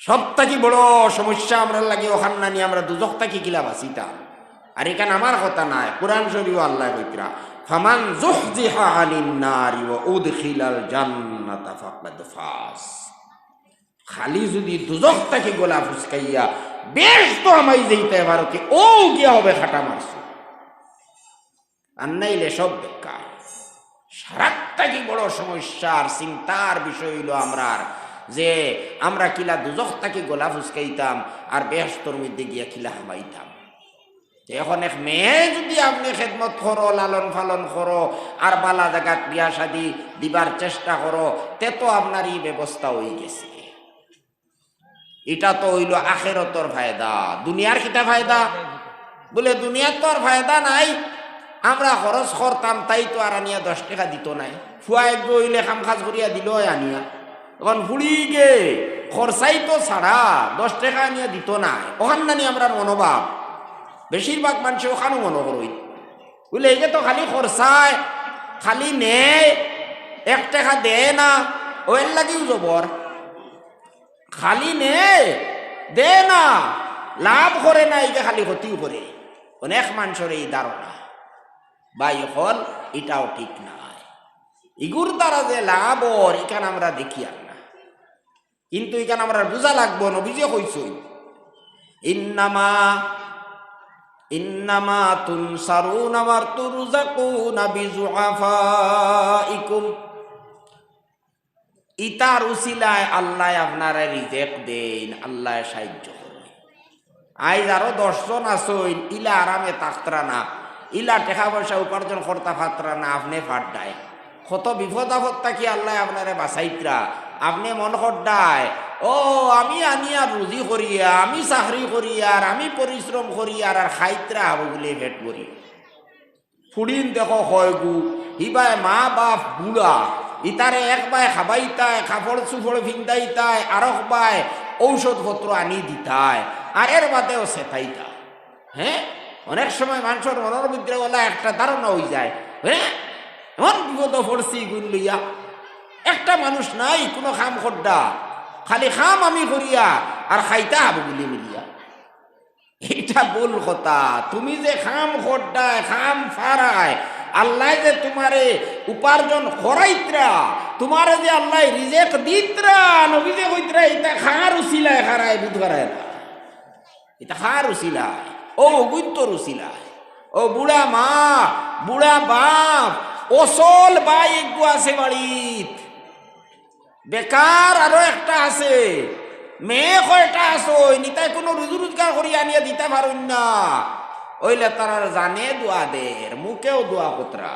সবটা কি বড় সমস্যা আমরা লাগে ওখান না নিয়ে আমরা দুজকটা কি কিলা বাঁচিতাম। আর এখানে আমার কথা নাই, কোরআন শরীফ আল্লাহ কইতরা ফামান যুহজিহা আনিন নারি ওয়া উদখিলাল জান্নাতা ফাকাদ ফাস। খালি যদি দুজকটাকে গোলা ফুসকাইয়া বেশ তো আমাই যাইতে পারো কি ও গিয়া হবে খাটা মারছো, আর নাইলে সব বেকার। সারাটা কি বড় সমস্যার চিন্তার বিষয় হইল আমরা যে আমরা কিলা দুজকটাকে গোলা ফুসকাইতাম আর বেহস্তর মধ্যে গিয়া কিলা হামাইতাম। এখন এক মেয়ে যদি আপনি খেদমত করো, লালন পালন করো, আর বালা জায়গাত বিয়া শাদি দিবার চেষ্টা করো, তে তো আপনার এই ব্যবস্থা হয়ে গেছে। এটা তো হইল আখেরতর ফায়দা। দুনিয়ার কিতা ফায়দা? বলে দুনিয়ার তো আর ফায়দা নাই। আমরা খরচ করতাম তাই তো আর আনিয়া 10 টাকা দিত নাই। ফুয়াই গইলে কাম কাজ করিয়া দিল আনিয়া, এখন ফুড়ি গে খরচাই তো ছাড়া 10 টাকা আনিয়া দিত নাই। ওখান নানি আমরা মনোভাব বেশিরভাগ মানুষ ওখানে মনে করই বুঝলে এই যে তো খালি খরচায়, খালি নেয়, 1 টাকা দেয় না, ওর লাগিও জবর। খালি নেয় দে না, লাভ করে না, এই যে খালি ক্ষতিও করে। অনেক মানুষের এই ধারণা ভাই হল এটাও ঠিক নাই। ইগুর দ্বারা যে লাভ ওর এখানে আমরা দেখি আর না, কিন্তু এখানে আমরা বোঝা লাগবো নবীজি কইছই ইন্নামা তুনসারুনা ওয়া তুরযাকুনা বিযুআফাইকুম। ইতার উসিলায় আল্লাহ আপনারা রিজেক দেন, আল্লাহ সাহায্য করেন। আইজ আরো 10 জন আসইন, ইলা আরামে তাকতরা না, ইলা টাকা পয়সা উপার্জন করতে পাত্রা না, আপনি ফাড্ডায় কত বিপদ আপদ থাকি আল্লাহ আপনারে বাঁচাইতরা। আপনি মন খড্ডায় ও আমি আনিয়া রুজি করিয়া, আমি চাকরি করিয়ার, আমি পরিশ্রম করিয়ার আর খাইতরা হব বলে ভেট করি। ফুড়িন দেখো হয় গু হিবায় মা বাপ বুড়া, ইতারে একবাই খাবাইতায়, কাপড় চুপড় ভিন্দাইতায়, আরকবাই ঔষধপত্র আনি দিতায়, আর এর বাদেও সেতাইতা। হ্যাঁ, অনেক সময় মানুষের মনের ভিতরে বলা একটা ধারণা হয়ে যায়, হ্যাঁ এমন বিপদ পড়ছি গুণ লইয়া একটা মানুষ নাই কোনো খাম খড্ডা, খালি খাম আমি করিয়া আর খাইতা হবো বলে মিলিয়া। এটা ভুল কথা। তুমি যে খাম খড্ডায় খাম ফারায় আল্লাহ যে তোমারে উপার্জন করাইতরা, তোমারে যে আল্লাহ রিজেক দিতরা, নবী যে কইতরা এটা খার উসিলায় খারায় বুধ করায় না, এটা খার উসিলায়, ও গুন্তর উসিলায়। ও বুড়া মা বুড়া বাপ ওসল ভাই একটু আছে বাড়িত, বেকার আরো একটা আছে, মেয়ে কয়টা আছে নিতাই কোনো রুজি রোজগার করি আনিয়া দিতে পারুন না, ওইলে তারা জানে দোয়া দের, মুখেও দোয়া কতরা,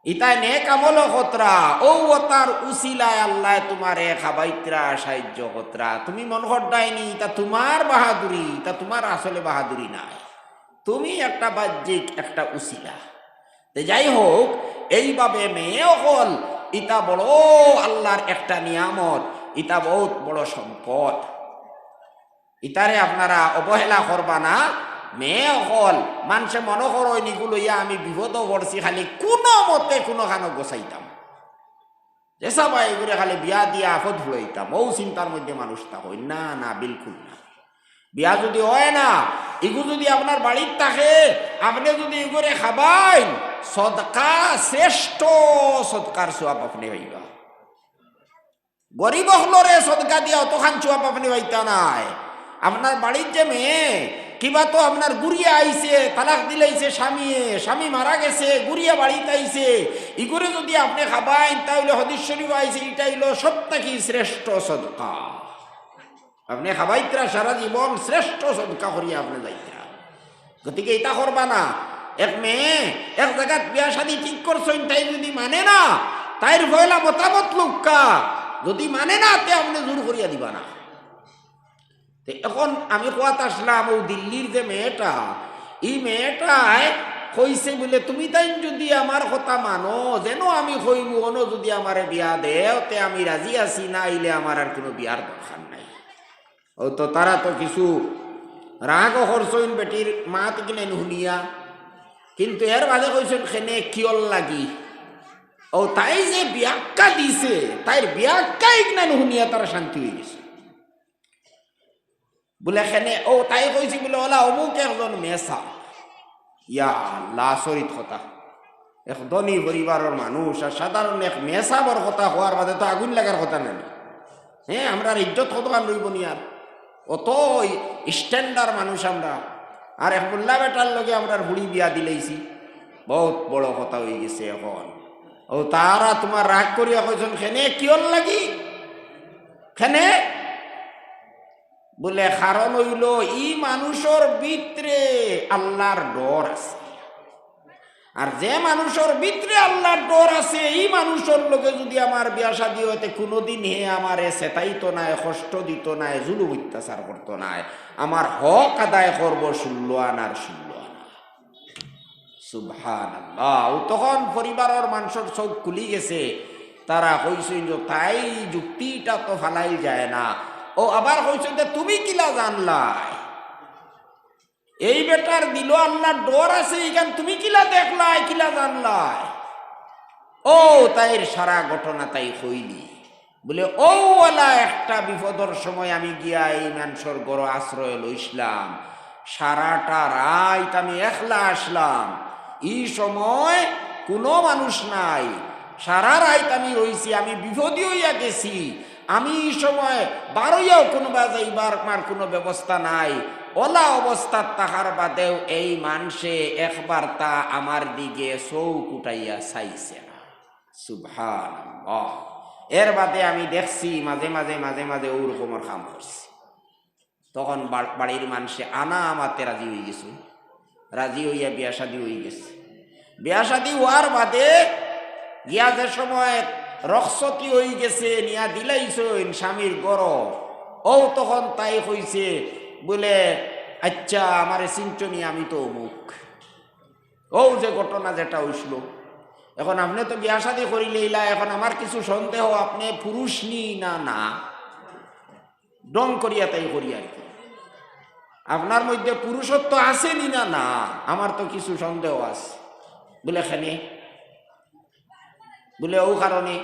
ইতাই নে কামলো কতরা, ও তার উসিলায় আল্লাহ তোমারে খাবাইতরা সাহায্য কতরা। তুমি মন হড্ডায়নি, তা তোমার বাহাদুরি, তা তোমার আসলে বাহাদুরি নাই, তুমি একটা বাহ্যিক একটা উসিলা। যাই হোক, এইভাবে মেয়ে হল ইতা বড় আল্লাহর একটা নিয়ামত, ইতা বহুত বড় সম্পদ, ইতারে আপনারা অবহেলা করবা না। মেয়ে হল মানুষে মনে করো নিগুলো ইয়া আমি বিপদ পড়ছি, খালি কোনো মতে কোনো খানো গোসাইতাম, যেসা ভাই করে খালি বিয়া দিয়া আফত ভুলাইতাম, ও চিন্তার মধ্যে মানুষ তা হই না, না বিলকুল না। বিয়া যদি হয় না, ইগু যদি আপনার বাড়ির থাকে, আপনি যদি ইগুরে খাবাই, সদকা শ্রেষ্ঠ সদকার সোয়াব আপনি হইবা। গরিব হলরে সদকা দিয়া অতখান সোয়াব আপনি হইতা নাই। আপনার বাড়ির যে মেয়ে কিবা তো আপনার গুড়িয়া আইছে, তালাক দিলাইছে স্বামী মারা গেছে, গুড়িয়া বাড়িতে আইছে, ইগুরে যদি আপনি খাবাইন তাহলে হদিস শরীফ আইছে, এটা হইল সবথেকে শ্রেষ্ঠ সদকা। আপনি খাবাইতরা সারা জীবন শ্রেষ্ঠ সদকা করিয়া আপনি যাইতরা। গতিকে এটা করবা না। এক মেয়ে এক জায়গায় বিয়া শাদী ঠিক করছেন, তাই যদি মানে না, তাইর ভয়লা মতামত লোকা যদি মানে না, তে আপনি জোর করিয়া দিবা না। এখন আমি কোয়াত আসলাম, ও দিল্লির যে মেয়েটা, এই মেয়েটায় কইছে বলে তুমি তাই যদি আমার কথা মানো যেন আমি কইমু অন যদি আমারে বিয়া দেও তে আমি রাজি আছি, না আইলে আমার আর কোনো বিয়ার দরকার নাই। ও তো তারা তো কিছু রাগ হরসইন বেটির মা থেকে নেন শুনিয়া, কিন্তু এর বাদে কইছেন খেনে কিয়ল লাগি। ও তাই যে বিয়াক্কা দিছে তাই বিয়াক্কা ইগনান শুনিয়া তারা শান্তি হয়ে গেছে বলে খেনে। ও তাই কইছি বলে ওলা অমুক একজন মেসা, ইয়া আল্লাহ শরীর কথা, এক ধনী পরিবারের মানুষ আর সাধারণ এক মেসাবর কথা হওয়ার বাদে তো আগুন লাগার কথা নেই। হ্যাঁ, আমরা ইজ্জত কত আর লইব নি, আর অত স্ট্যান্ডার্ড মানুষ আমরা, আর এক মোল্লা বেটার লগে আমরা হুড়ি বিয়া দিলেইছি, বহুত বড় কথা হয়ে গেছে এখন। ও তারা তোমার রাগ করিয়া কইছেন খেনে কিয়র লাগি, খেনে বলে কারণ হইল ই মানুষের ভিতরে আল্লাহর ডর আছে, আর যে মানুষের ভিতরে আল্লাহর ডর আছে এই মানুষের লোকে যদি আমার বিয়া শাদী হইতে কোনোদিন হে আমারে সেটাইতো নাই, কষ্ট দিত নাই, জুলুম অত্যাচার করতো নাই, আমার হক আদায় করবো 16 আনার 16 আনা। সুবহানাল্লাহ। তখন পরিবারের মানুষের চোখ খুলি গেছে, তারা কইছেন যে তাই যুক্তিটা তো ফালাই যায় না। ও আবার কইছেন যে তুমি কিলা জানলাই এই বেটার দিল আল্লাহর ডর আছে, এইখান তুমি কিলা দেখলাই কিলা জানলাই? ও তাইর সারা ঘটনা তাই কইলি বলে ও ওলা একটা বিপদের সময় আমি গিয়া এই মানুষের গড় আশ্রয় লইছিলাম, সারাটা রাত আমি একলা আসলাম, এই সময় কোনো মানুষ নাই, সারা রাত আমি রইছি, আমি বিপদী হইয়া গেছি, আমি এই সময় বারোইয়াও কোনোবা যাইবার মার কোনো ব্যবস্থা নাই, ওলা অবস্থা তাহার বাদেও এই মানুষে একবার তা আমার দিকে চৌক উঠাইয়া চাইছে না। সুবহানাল্লাহ। এর বাদে আমি দেখছি মাঝে মাঝে মাঝে মাঝে ওরকমের কাম করছি। তখন বাড়ির মানুষে আনা আমাতে রাজি হয়ে গেছে, রাজি হইয়া বিয়া শাদী হয়ে গেছে। বিয়া শাদী হওয়ার বাদে গিয়া যে সময় রক্সতি হয়ে গেছে নিয়া দিলাইছেন স্বামীর গড়, ও তখন তাই কইছে বলে আচ্ছা আমারে চিন্তনি, আমি তো অমুক, ও যে ঘটনা যেটা হইছিল, এখন আপনি তো বিয়া শাদী করিলেইলা, এখন আমার কিছু সন্দেহ আপনি পুরুষ নি না না ডং করিয়া তাই করি আর কি, আপনার মধ্যে পুরুষত্ব আছে নি না না, আমার তো কিছু সন্দেহ আছে। বলে খানে বলে ও কারণে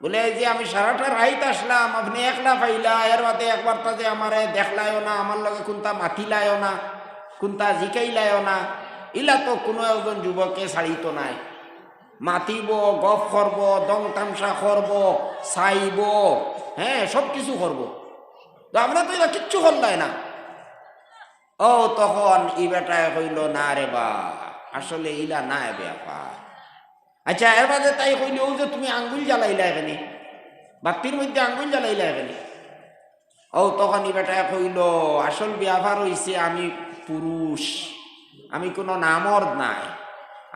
বলে যে আমি সারাটা রাইত আসলাম, আপনি একলা পাইলা, এর বাদে একবার তা যে আমারে দেখলাইও না, আমার লগে কোনটা মাতিলাইও না, কোনটা জিকাইলাইও না, ইলা তো কোনো একজন যুবকে ছাড়িত নাই, মাতিব, গপ করব, দং তামসা করব, চাইব, হ্যাঁ সব কিছু করব, তো আমরা তো এটা কিচ্ছু করলাই না। ও তখন ই বেটায় কইল না রে বা আসলে ইলা না ব্যাপার। আচ্ছা এর বাদে তাই কইল ও যে তুমি আঙ্গুল জ্বালাইলা এখানে, বাতির মধ্যে আঙ্গুল জ্বালাইলা এখানে। ও তখন ই বেটায় কইল আসল ব্যাপার হইছে আমি পুরুষ, আমি কোনো নামর্দ নাই,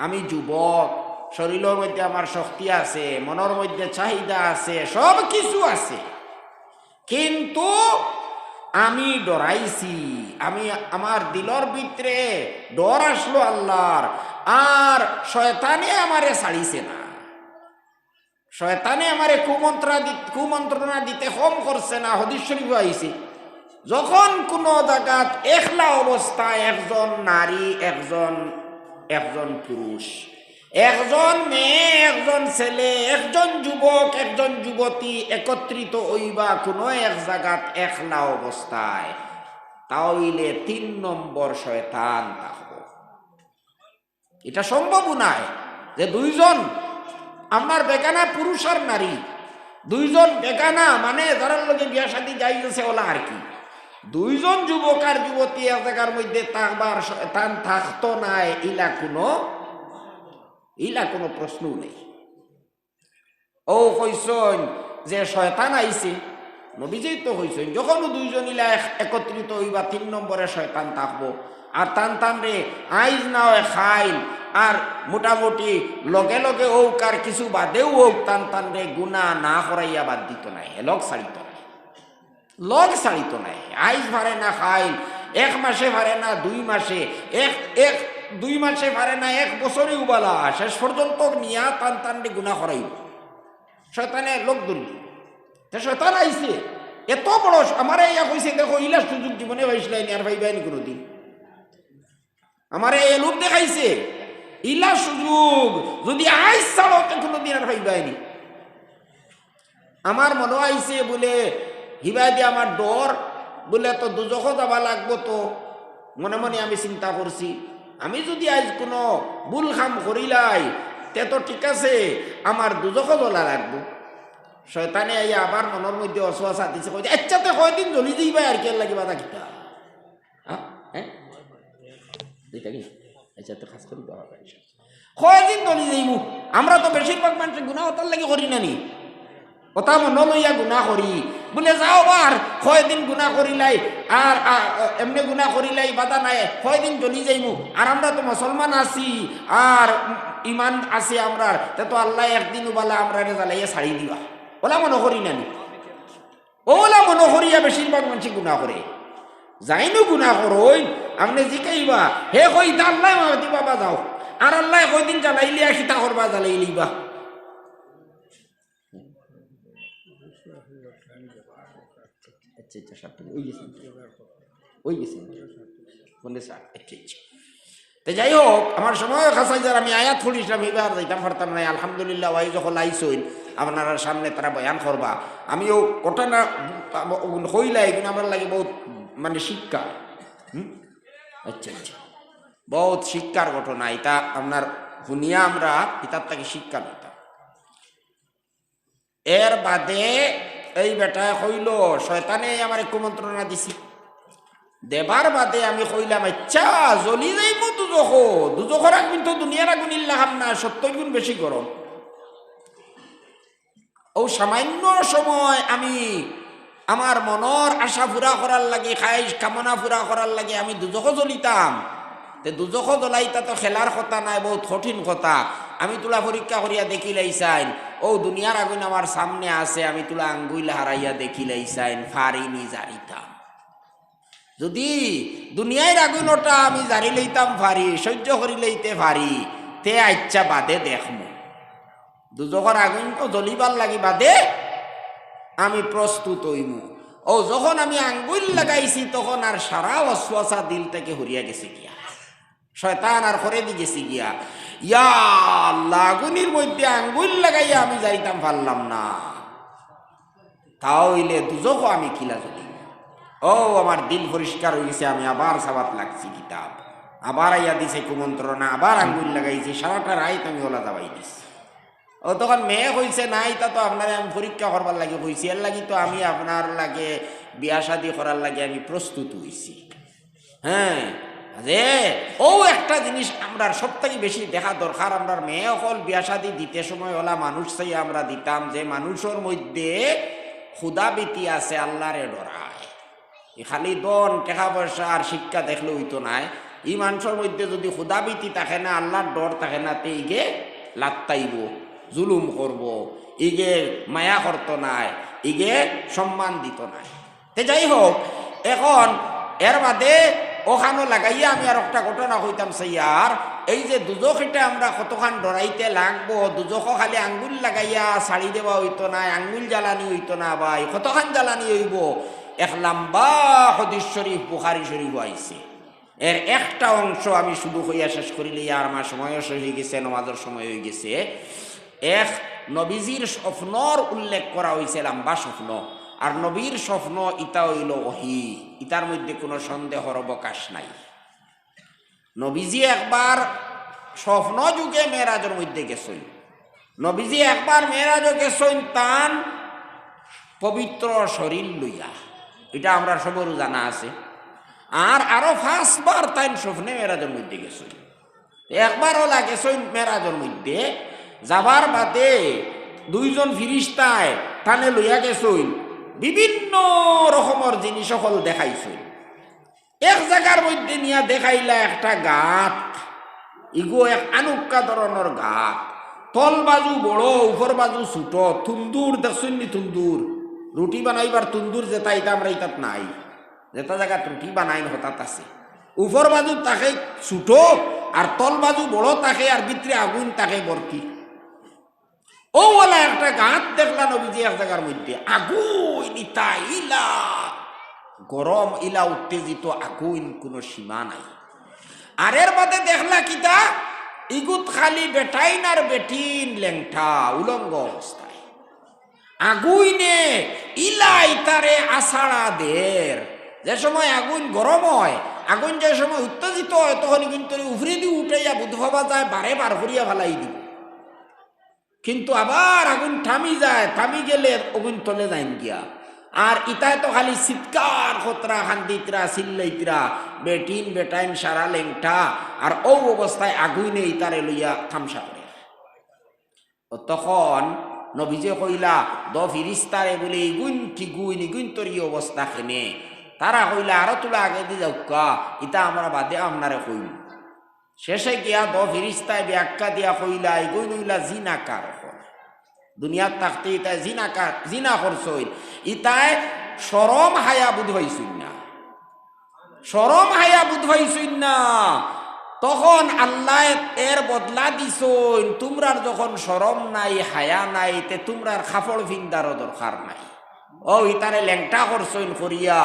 আমি যুবক, শরীরের মধ্যে আমার শক্তি আছে, মনের মধ্যে চাহিদা আছে, সব কিছু আছে, কিন্তু আমি ডরাইছি, আমি আমার দিলর ভিতরে ডর আসলো আল্লাহর, আর শয়তানে আমারে ছাড়িছে না, শয়তানে আমারে কুমন্ত্রণা দিতে কম করছে না। হাদিস শরীফে আইছে যখন কোন জায়গাত একলা অবস্থায় একজন নারী, একজন পুরুষ, একজন মেয়ে, একজন ছেলে, একজন যুবক, একজন যুবতী একত্রিত হইবা কোনো এক জায়গাত একলা অবস্থায়, তাহলে 3 নম্বর শয়তান থাকব। এটা সম্ভব নয় যে দুইজন আপনার বেগানা পুরুষ আর নারী, দুইজন বেগানা মানে যারা লোকে বিয়া শাদী যাইতেছে ওলা আর কি, দুইজন যুবক আর যুবতী এক জায়গার মধ্যে থাকবার শয়তান থাকতো নাই, ইলা কোনো প্রশ্ন নেই। ও কইসন যে শয়তান আইছে, নবীজি তো কইসন যখন দুইজন ইলা একত্রিত হইবা 3 নম্বরে শয়তান থাকবো, আর টান রে আইজ না হয় খাইল, আর মোটামুটি লগে লগে হোক আর কিছু বাদেও হোক টান রে গুণা না করাইয়া বাদ দিত নাই, লগ ছাড়িত নাই, লগ ছাড়িত নাই, আইজ ভারে না খাইল, 1 মাসে ভারে না 2 মাসে, 2 মাসে পারে না, 1 বছরে উবালা, শেষ পর্যন্ত নিয়া টান টানটি গুণা করাইব। শয়তানে লোক দুর্নীতি, শয়তান আইছে এত বড় আমার ইয়া কইছে, দেখো ইলা সুযোগ জীবনে পাইছিলাইনি আর পাইবাইনি কোনোদিন। আমার এই লোক দেখাইছে ইলা সুযোগ যদি আইস ছাড়ো কোনোদিন আর পাইবাইনি। আমার মনে আইছে বলে হিবাই দিয়ে আমার ডর বলে তো দুজখ যাবা লাগবো, তো মনে মনে আমি চিন্তা করছি আমি যদি আজ কোনো ভুল কাম করিলাই তে তো ঠিক আছে, আমার দুজখ জ্বলা লাগবো। শয়তানে আইয়া আবার মনের মধ্যে অসুয়াশা দিছে, কইছে আচ্ছাতে কয়দিন জ্বলি যাইবা আর কে লাগিবা তা কিতা কয়দিন জ্বলি যাইব। আমরা তো বেশিরভাগ মানুষ গুণা হতার লাগে করি না নি, কথা মন লইয়া গুণা করি বলে যাও বার কয়দিন গুণা করিলাই আর এমনি গুণা করিলাই বাধা নাই, কয়দিন জ্বলি যাইমু। আর আমরা তো মুসলমান আছি আর ইমান আছে আমরা, তো আল্লাহ একদিন বলা আমরা জ্বালাইয়া ছাড়ি দিবা ওলা মনে করি না নি। ওলা মনে করিয়া বেশিরভাগ মানুষ গুণা করে যাইনু গুণা করই আপনি জিকাইবা হে কই তা আল্লাহ মাতি বাবা যাও, আর আল্লাহ কয়দিন জ্বালাইলিয়া খিতা করবা জ্বালাইলিবা। যাই হোক আমার সময় খাসাই যার আমি আয়াত পড়িছিলাম এবার যাইতাম পারতাম না। আলহামদুলিল্লাহ ওয়াই যখন আইসইন আপনার সামনে তারা বয়ান করবা, আমিও ঘটনা হইলা এগুলো আমার লাগে বহুত মানে শিক্ষা। আচ্ছা আচ্ছা, বহুত শিক্ষার ঘটনা এটা আপনার শুনিয়া আমরা এটার থেকে শিক্ষা নিতাম। এর বাদে এই বেটা কইল শয়তানে আমার কুমন্ত্রণা দিছি, দেবার বাদে আমি কইলাম আচ্ছা জ্বলি যাইব দুজখ, দুজখর আগুন তো দুনিয়ার আগুন ইল্লাহাম না, 70 গুণ বেশি গরম। ও সামান্য সময় আমি আমার মনের আশা পুরা করার লাগে, খাইশ কামনা পুরা করার লাগে আমি দুজখ জ্বলিতাম। দুজখ জ্বলাইতা তো খেলার কথা নাই, বহুত কঠিন কথা। আমি তুলা পরীক্ষা করিয়া দেখিলাই চাইন ও দুনিয়ার আগুন আমার সামনে আছে, আমি তুলা আঙ্গুল হারাইয়া দেখিলাই চাইন ফারিনি জারিতাম। যদি দুনিয়ার আগুনটা আমি জারি লইতাম পারি, সহ্য করি লইতে পারি, তে আচ্ছা বাদে দেখমু। দুজখর আগুন তো জ্বলিবার লাগি বাদে আমি প্রস্তুত হইমু। ও যখন আমি আঙ্গুল লাগাইছি তখন আর সারা অশ্বাসা দিল থেকে হরিয়া গেছে গিয়া, শয়তান আর করে দি গেছি গিয়া। ইয়া আল্লাহ, আগুনের মধ্যে আঙ্গুল লাগাইয়া আমি যাইতাম পারলাম না, তাহলে দুজখ আমি খিলা জ্বলি। ও আমার দিল পরিষ্কার হয়ে গেছে, আমি আবার সাবাত লাগছি কিতাব, আবার আইয়া দিছে কুমন্ত্রণা, আবার আঙ্গুল লাগাইছি, সারাটা রাইত আমি ওলা দাবাই দিছি। ও তখন মেয়ে হয়েছে নাই, তা তো আপনার আমি পরীক্ষা করবার লাগে হয়েছি, এর লাগি তো আমি আপনার লাগে বিয়া শাদি করার লাগে আমি প্রস্তুত হয়েছি। হ্যাঁ, যে ও একটা জিনিস আমরা সব থেকে বেশি দেখা দরকার, আমরা মেয়ে হল বিয়া শাদি দিতে সময় ওলা মানুষ চাই আমরা দিতাম যে মানুষের মধ্যে ক্ষুদাবীতি আছে, আল্লাহরে ডরায়। খালি দন টাকা পয়সা আর শিক্ষা দেখলে হইতো নাই, এই মানুষের মধ্যে যদি ক্ষুদাবীতি থাকে না, আল্লাহর ডর থাকে না, তে ইগে লাত্তাইব, জুলুম করব, ইগে মায়া করতো নাই, ইগে সম্মান দিত নাই। তে যাই হোক, এখন এর বাদে ওখানো লাগাইয়া আমি আর একটা ঘটনা হইতাম সাইয়ার, এই যে দুজখ এটা আমরা কতখান ডরাইতে লাগবো, দুজখ খালি আঙ্গুল লাগাইয়া ছাড়ি দেওয়া হইতো না, আঙ্গুল জ্বালানি হইতো না ভাই, কতখান জ্বালানি হইব। এক লম্বা হাদিস শরীফ বুখারী শরীফ আইছে, এর একটা অংশ আমি শুধু হইয়া শেষ করিলে আর আমার সময়ও শেষ হয়ে গেছে, নমাজের সময় হয়ে গেছে। এক নবীজির স্বপ্নর উল্লেখ করা হয়েছে, লম্বা স্বপ্ন, আর নবীর স্বপ্ন ইতা হইল ওহী, ইতার মধ্যে কোনো সন্দেহর অবকাশ নাই। নবীজি একবার স্বপ্ন যুগে মেরাজের মধ্যে গেছেন, নবীজি একবার মেরাজে গেছেন তান পবিত্র শরীর লইয়া, এটা আমরা সবরও জানা আছে। আর আরো 5 বার তাই স্বপ্নে মেরাজের মধ্যে গেছেন। একবার ওলা গেছেন মেরাজের মধ্যে, যাবার বাদে 2 জন ফিরিস্তায় টানে লইয়া গেছেন, বিভিন্ন রকমের জিনিস সকল দেখাইছেন। এক জায়গার মধ্যে নিয়ে দেখাইলা একটা গাত, ইগো এক আনুক্কা ধরনের গাত, তল বাজু বড় উপর বাজু ছোট, তুন্দুর দেখছেন নি, তুন্দুর রুটি বানাইবার তুন্দুর যেটা, এটা আমরা ইতাত নাই, যেটা জায়গা রুটি বানাই হঠাৎ আছে, উপর বাজু তাকে ছোট আর তলবাজু বড় থাকে আর ভিতরে আগুন থাকে ভর্তি। ওওয়ালা একটা গাঁত দেখলা নবীজি এক জায়গার মধ্যে, আগুন ইতা ইলা গরম, ইলা উত্তেজিত আগুন, কোনো সীমা নাই। আর এর বাদে দেখলা কিতা, ইগুত খালি বেটাইন আর বেটিন লেংটা উলঙ্গ অবস্থায়, আগুনে ইলা ইতারে আষাঢ়া দের। যে সময় আগুন গরম হয়, আগুন যে সময় উত্তেজিত হয়, তখন কিন্তু উফরি দিয়ে উঠাইয়া বুধ ভাবা যায় বারে বার করিয়া ফেলাই দিব। কিন্তু আবার আগুন থামি যায়, থামি গেলে আগুন তলে যায় গিয়া। আর ইতায় তো খালি চিৎকার খতরা খান্দিতরা চিল্লাইতরা বেটিন বেটাইন সারা লেংটা, আর ও অবস্থায় আগুনে ইতারে লইয়া থামসা করে। তখন নবীজে কইলা দ ফিরিস্তারে বলে ইগুন কি গুইন ইগুন তোর ই অবস্থা খেনে। তারা কইলা আরো তোলা আগে দিয়ে যাওকা, ইতা আমরা বাদে আপনারে কইল। শেষে গিয়া দ ফিরিস্তায় ব্যাখ্যা দিয়া কইলা ইগুন হইলা জিনাকার, দুনিয়ার থাকতে ইতায় জিনাকার জিনা করছইল, ইতায় শরম হায়া বুধ হইছইন না, শরম হায়া বুধ হইছইন না। তখন আল্লাহ এর বদলা দিছইন, তোমরার যখন শরম নাই হায়া নাই, তে তোমরার খাফড় ভিন্দারও দরকার নাই। ও ইতারে ল্যাংটা করছইন করিয়া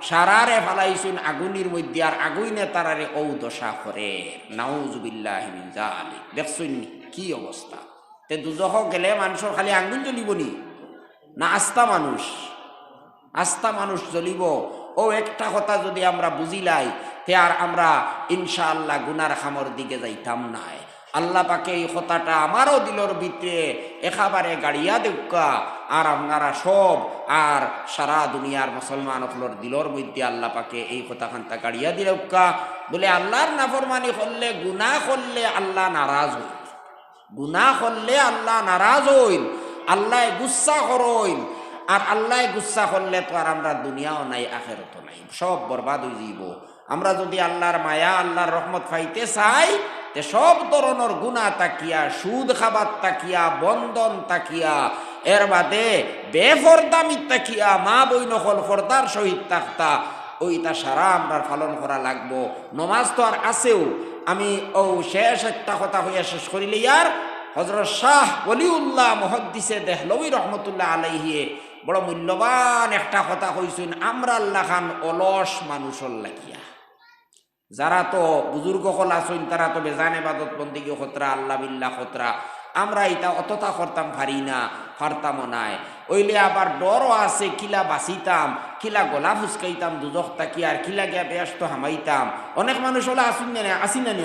সারারে ফালাইছইন আগুনের মধ্যে, আর আগুনে তারারে ও দশা করে। নাউজুবিল্লাহি মিন যালিক। দেখছইন কি অবস্থা। তে দুজখ গেলে মানুষের খালি আঙ্গুল জ্বলিব নি না আস্থা মানুষ, আস্থা মানুষ জ্বলিব। ও একটা কথা যদি আমরা বুঝিলাই, তে আর আমরা ইনশাআল্লাহ গুনার খামর দিকে যাইতাম নাই। আল্লাহ পাকে এই কথাটা আমারও দিলর ভিতরে একেবারে গাড়িয়া দেউকা, আর আপনারা সব আর সারা দুনিয়ার মুসলমান হলর দিলর মধ্যে আল্লাহ পাকে এই কথা খান্তা গাড়িয়া দিলেউকা। বলে আল্লাহর নাফরমানি করলে, গুনাহ করলে আল্লাহ নারাজ হইল, গুনাহ করলে আল্লাহ নারাজ হইল, আল্লাহ গুচ্ছা করইন। আর আল্লাহ গুচ্ছা করলে তো আর আমরা দুনিয়াও নাই আখিরাতও নাই, সব বরবাদ হয়ে যাইব। আমরা যদি আল্লাহর মায়া আল্লাহর রহমত পাইতে চাই, তে সব ধরনের গুনাহ তাকিয়া, সুদ খাবার তাকিয়া, বন্ধন তাকিয়া, এর বাদে বেফরদামি তাকিয়া, মা বই নকল ফর্দার সহিত থাকতা, ওইটা সারা আমরা পালন করা লাগবো। নমাজ তো আর আছেও। আমি ও শেষ একটা কথা হইয়া শেষ করিলে, ইয়ার হযরত শাহ ওলিউল্লাহ মুহাদ্দিসে দেহলভী রহমতুল্লাহ আলাইহি বড় মূল্যবান একটা কথা কইছেন, আমরা আল্লাহ খান অলস মানুষের লাগিয়া। যারা তো বুজুর্গ হল আছেন, তারা তো বেজান ইবাদত বন্দেগী খতরা, আল্লাহ বিল্লাহ খতরা, আমরা এটা অতটা করতাম পারি না, পারতামও নাই। ওইলে আবার ডরও আছে, কিলা বাঁচিতাম, কিলা গলা ফুসকাইতাম দুজখ তাকি, আর কিলা গিয়া ব্যস্ত হামাইতাম। অনেক মানুষ হলে আসুন না, আসি নানি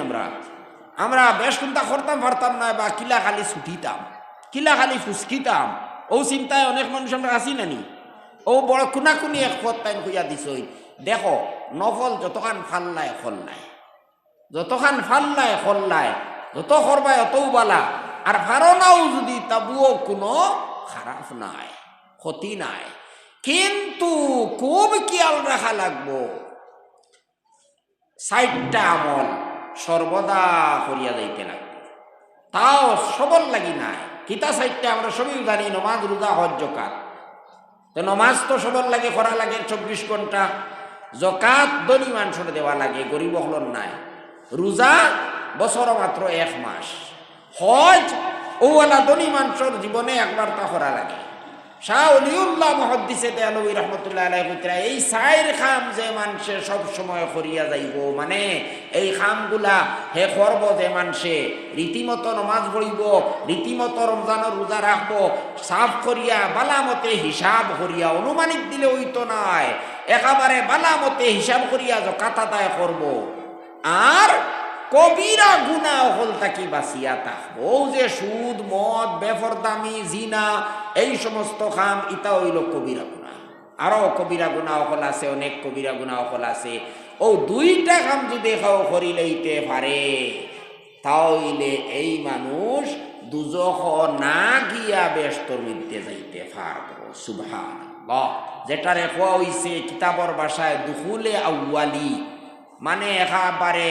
আমরা বেশ কোনটা করতাম পারতাম না, বা কিলা খালি ছুটিতাম, কিলা খালি ফুসকিতাম। ও চিন্তায় অনেক মানুষ আমরা আসি নানি। ও বড় খুনাখুনি এক পথ টাইম খুঁয়া দিছই। দেখো নফল যতখান ফাল্লায় খল্লায়, যতখান ফাল্লায় খল্লায়, যত করবায় অতও বালা। আর ফারনাও যদি, তাবুও কোনো খারাপ নাই, ক্ষতি নাই। কিন্তু খুব খেয়াল রাখা লাগবো, ৬০টা আমল সর্বদা করিয়া যাইতে লাগবে। তাও সবল লাগি নাই। কিতা ৬০টা আমরা সবই জানি, নমাজ রোজা হজ যাকাত। তো নমাজ তো সবল লাগে, করা লাগে ২৪ ঘন্টা। যাকাত ধনী মানুষের দেওয়া লাগে, গরিব হলন নাই। রোজা বছর মাত্র ১ মাস। হজ ওওয়ালা ধনী মানুষের জীবনে একবার তা করা লাগে। শাহ ওলিউল্লাহ মুহাদ্দিসে দেহলভী রহমতুল্লাহ আলাইহি কইতরা, এই ৪ খাম যে মানুষে সব সময় করিয়া যাইব, মানে এই খামগুলা হে করব যে মানুষে রীতিমতো নমাজ পড়িব, রীতিমতো রমজানের রোজা রাখবো, সাফ করিয়া বালামতে হিসাব করিয়া, অনুমানিক দিলে হইতো নাই, একেবারে বালামতে হিসাব করিয়া যাকাত আদায় করব, আর কবিরা গুনাহ হল তাকি বাঁচিয়া থাকবো। যে সুদ মদ বেফরদামি জিনা এই সমস্ত খাম, ইতা হইল কবিরা গুনাহ। আরো কবিরা গুনাহ হল আছে, অনেক কবিরা গুনাহ হল আছে। ও ২টা খাম যদি খাও করি লইতে পারে, তাহলে এই মানুষ দুজখ না গিয়া ব্যস্তর মধ্যে যাইতে পারবো। সুবহানাল্লাহ। যেটারে কোয়া হইছে কিতাবর ভাষায় দুখুলে আউয়ালি, মানে একেবারে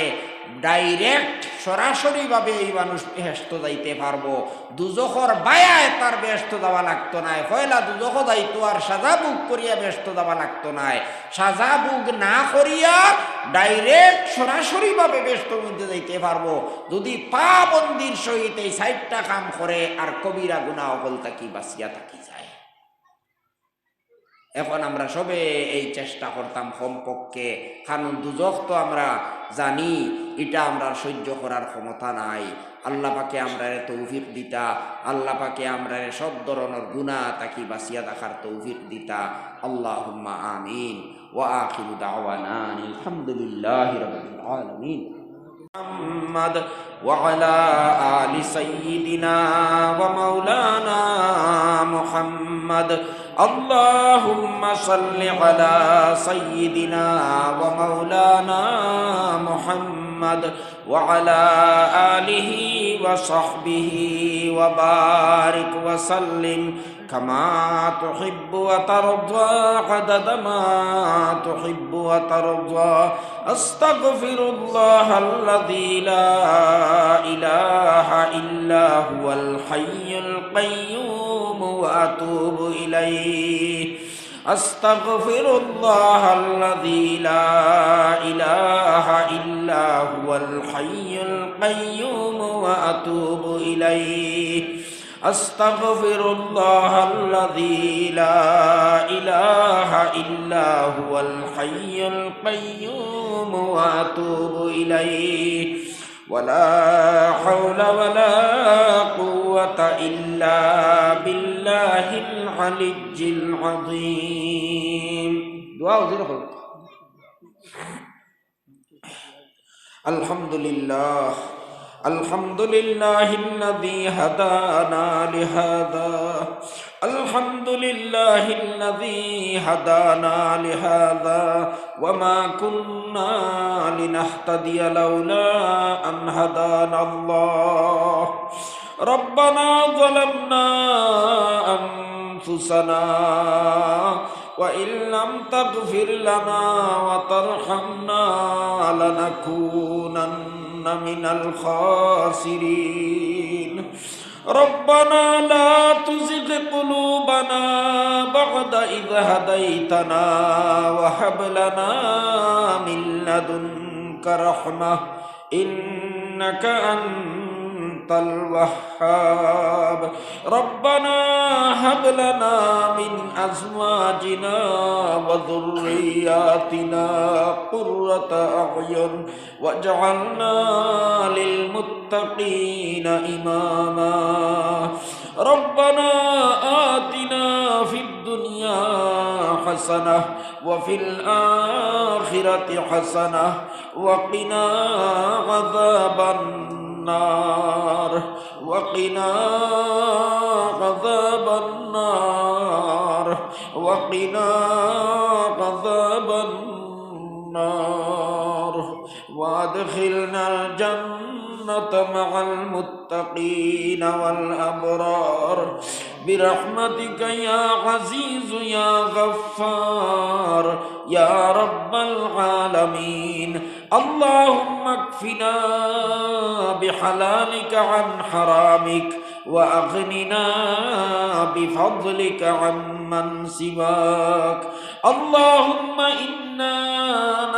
ডাইরেক্ট সরাসরিভাবে এই মানুষ বেহেশত যাইতে পারবো। দুজখর বায়ায় তার বেহেশত যাওয়া লাগতো না, পয়লা দুজখ যাইতো আর সাজা বুক করিয়া বেহেশত যাওয়া লাগতো না। সাজা বুক না করিয়া ডাইরেক্ট সরাসরিভাবে বেহেশতের মধ্যে যাইতে পারবো যদি পাবন্দির সহিত এই ৬০টা কাম করে আর কবিরা গুনাহ হল তাকি বাঁচিয়া থাকি যায়। এখন আমরা সবে এই চেষ্টা করতাম কমপক্ষে, কারণ দুজখ তো আমরা জানি এটা আমরা সহ্য করার ক্ষমতা নাই। আল্লাহ পাকে আমরা তৌফিক দিতা, আল্লাহ পাকে আমরা সব ধরনের গুনাহ তাকি বাঁচিয়া থাকার তৌফিক দিতা। আল্লাহুম্মা আমিন। ওয়া আখিরু দাওয়ানা আলহামদুলিল্লাহি রাব্বিল আলামিন। মুহাম্মদ ওয়া আলা আলি সাইয়্যিদিনা ওয়া মাওলানা মুহাম্মদ। اللهم صل على سيدنا ومولانا محمد وعلى آله وصحبه وبارك وسلم كما تحب وترضى عدد ما تحب وترضى. أستغفر الله الذي لا إله إلا هو الحي القيوم وأتوب إليه. أستغفر الله الذي لا إله إلا هو الحي القيوم وأتوب إليه. أستغفر الله الذي لا إله إلا هو الحي القيوم وأتوب إليه. ولا حول ولا قوة إلا بالله العلي العظيم. دعاء زيرو. الحمد لله الحمد لله الذي هدانا لهذا. الحمد لله الذي هدانا لهذا وما كنا لنهتدي لولا أن هدانا الله. ربنا ظلمنا أنفسنا وإن لم تغفر لنا وترحمنا لنكونن من الخاسرين. ربنا لا تزغ قلوبنا بعد إذ هديتنا وهب لنا من لدنك رحمة إنك أنت الوهاب. ربنا هب لنا من أزواجنا وذرياتنا قرة أعين واجعلنا للمتقين إماما. ربنا آتنا في الدنيا حسنة وفي الآخرة حسنة وقنا عذاب النار وقنا عذاب النار وقنا عذاب النار وادخلنا الجنة مع المتقين والأبرار برحمتك يا عزيز يا غفار يا رب العالمين. اللهم اكفنا بحلالك عن حرامك وأغننا بفضلك عمن سواك. اللهم إنا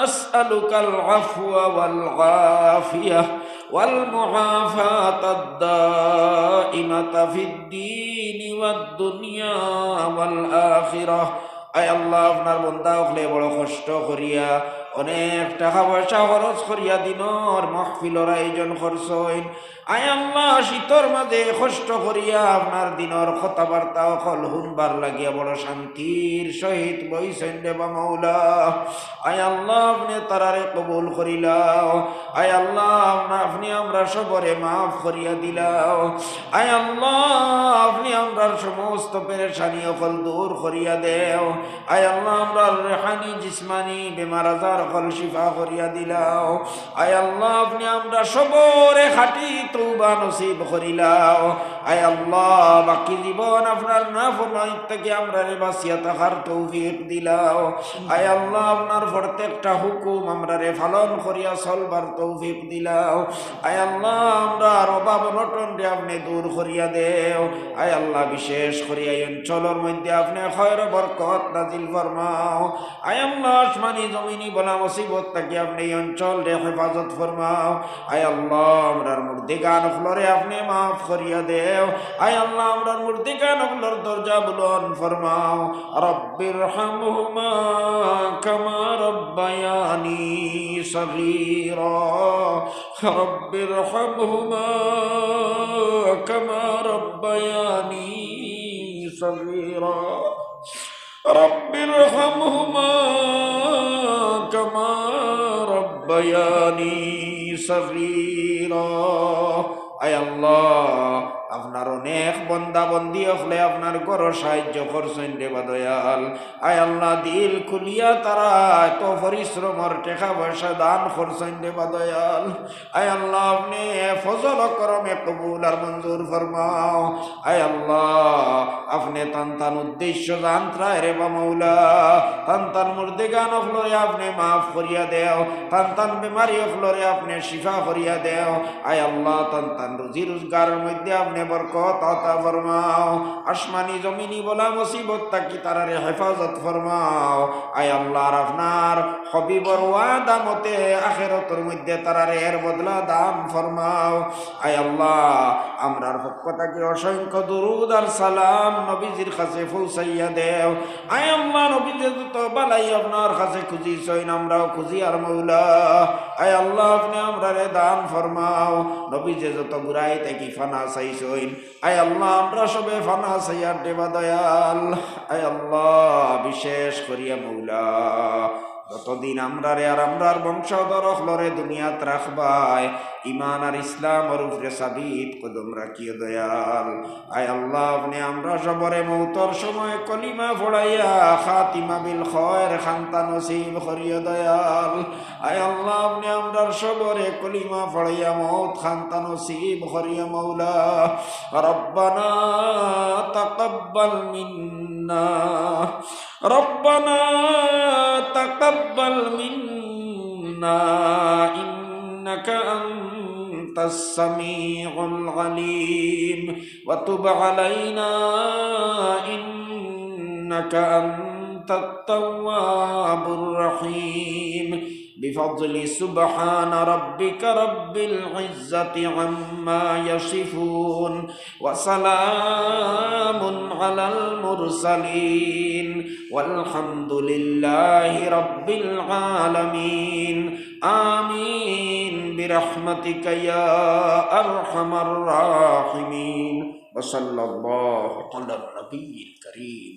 نسألك العفو والعافية والمعافاة الدائمة في الدين والدنيا والآخرة. আয় আল্লাহ, আপনার বন্দা হলে বড় কষ্ট করিয়া অনেক টাকা পয়সা খরচ করিয়া দিনর মাহফিলর আয়োজন করছেন। আয় আল্লাহ, শীতর মাঝে কষ্ট করিয়া আপনার দিনর কথাবার্তা অকল শুনবার লাগিয়া বড় শান্তির সহিত বইছেন দেবা মৌলা। আয় আল্লাহ, আপনি তারারে কবুল করিলাও। আয় আল্লাহ, আপনি আমরা সবরে মাফ করিয়া দিলাও। আয় আল্লাহ, আপনি আমরা সমস্ত পেরেশানি অকল দূর করিয়া দেও। আয় আল্লাহ, আমরা রেহানি জিসমানি বেমার আজার সকল শিফা করিয়া দিলাও। আয় আল্লাহ আপনি আমরা সবরে খাঁটি তওবা নসিব করিলাও। আয় আল্লাহ বাকি জীবন আপনার নাফরমানি থেকে আমরা বাঁচিয়া থাকার তৌফিক দিলাও। আয় আল্লাহ আপনার প্রত্যেকটা হুকুম আমরা পালন করিয়া চলবার তৌফিক দিলাও। আয় আল্লাহ আমরা অভাব অনটন আপনি দূর করিয়া দেও। আয় আল্লাহ বিশেষ করিয়া এই অঞ্চলের মধ্যে আপনি খয়র বরকত নাজিল ফরমাও। আয় আল্লাহ আসমানি জমিনি বলা মুসিবত থেকে আপনি এই অঞ্চল হেফাজত ফরমাও। আয় আল্লাহ আমরার মুর্দিগান ফ্লোরে আপনি মাফ করিয়া দেও। আয় আল্লাহ আমরার মুর্দিগান ফ্লোর দরজা বুলন ফরমাও। রব্বির হামহুমা কামা রব্বায়ানি সগীরা। রব্বির হামহুমা কামা রব্বায়ানি সগীরা। রব্বির হামহুমা কামা রব্বায়ানি সগীরা। আয় আল্লাহ আপনার অনেক বন্দা বন্দি হলে আপনার ঘর সাহায্য করছেন দেবা দয়াল। আয় আল্লাহ দিল খুলিয়া তারা এত পরিশ্রমর টাকা পয়সা দান করছেন দেবা দয়াল। আয় আল্লাহ আপনি ফজল করমে কবুল আর মঞ্জুর ফরমাও। আয় আল্লাহ আপনি তান উদ্দেশ্য জানত্রায় রে বা মৌলা তান মুর্দিগান হলরে আপনি মাফ করিয়া দেও। তান বেমারি হলরে আপনি শিফা করিয়া দেও। আয় আল্লাহ তান রুজি রোজগারের মধ্যে আপনি বরকত আতা ফরমাও। আসমানি জমিনি বলা মুসিবত তাকি তারারে হেফাজত ফরমাও। আয় আল্লাহ আপনার হবিবর ওয়াদা মতে আখিরাতের মধ্যে তারারে এর বদলা দান ফরমাও। আয় আল্লাহ আমরার পক্ষ থেকে অসংখ্য দুরুদ আর সালাম নবীজির কাছে পৌঁছাইয়া দেও। আয় আল্লাহ নবীজি যত বালাই আপনার কাছে খুঁজি সইন আমরাও খুঁজি আর মৌলা। আয় আল্লাহ আপনি আমরারে দান ফরমাও। নবীজি যত বুড়াই থেকে ফানা চাইছইন আয় আল্লাহ আমরা সবে ফানা চাইয়ার দেবা দয়াল। আয় আল্লাহ বিশেষ করিয়া মৌলা যতদিন আমরারে আর আমরার বংশধর হলরে দুনিয়াত রাখবায় ইমান আর ইসলামর উপরে সাবিত কদম রাখিও দয়াল। আয় আল্লাহ আপনি আমরা সবরে মৌতর সময় কলিমা ফোড়াইয়া খাতিমা বিল খয়র খান্তা নসিব করিও দয়াল। আয় আল্লাহ আপনি আমরার সবরে কলিমা ফোড়াইয়া মৌত খান্তা নসিব করিও মৌলা। রব্বানা তাকাব্বাল মিন্না রব্বানা তাকাব্বাল মিন্না ইন্নাকা আনতাস সামিউল আলিম ওয়া তুব আলাইনা ইন্নাকা আনতাত তাওয়াবুর রহিম। بفضل سبحان ربك رب العزة عما يصفون وسلام على المرسلين والحمد لله رب العالمين آمين برحمتك يا أرحم الراحمين وصلى الله على النبي الكريم.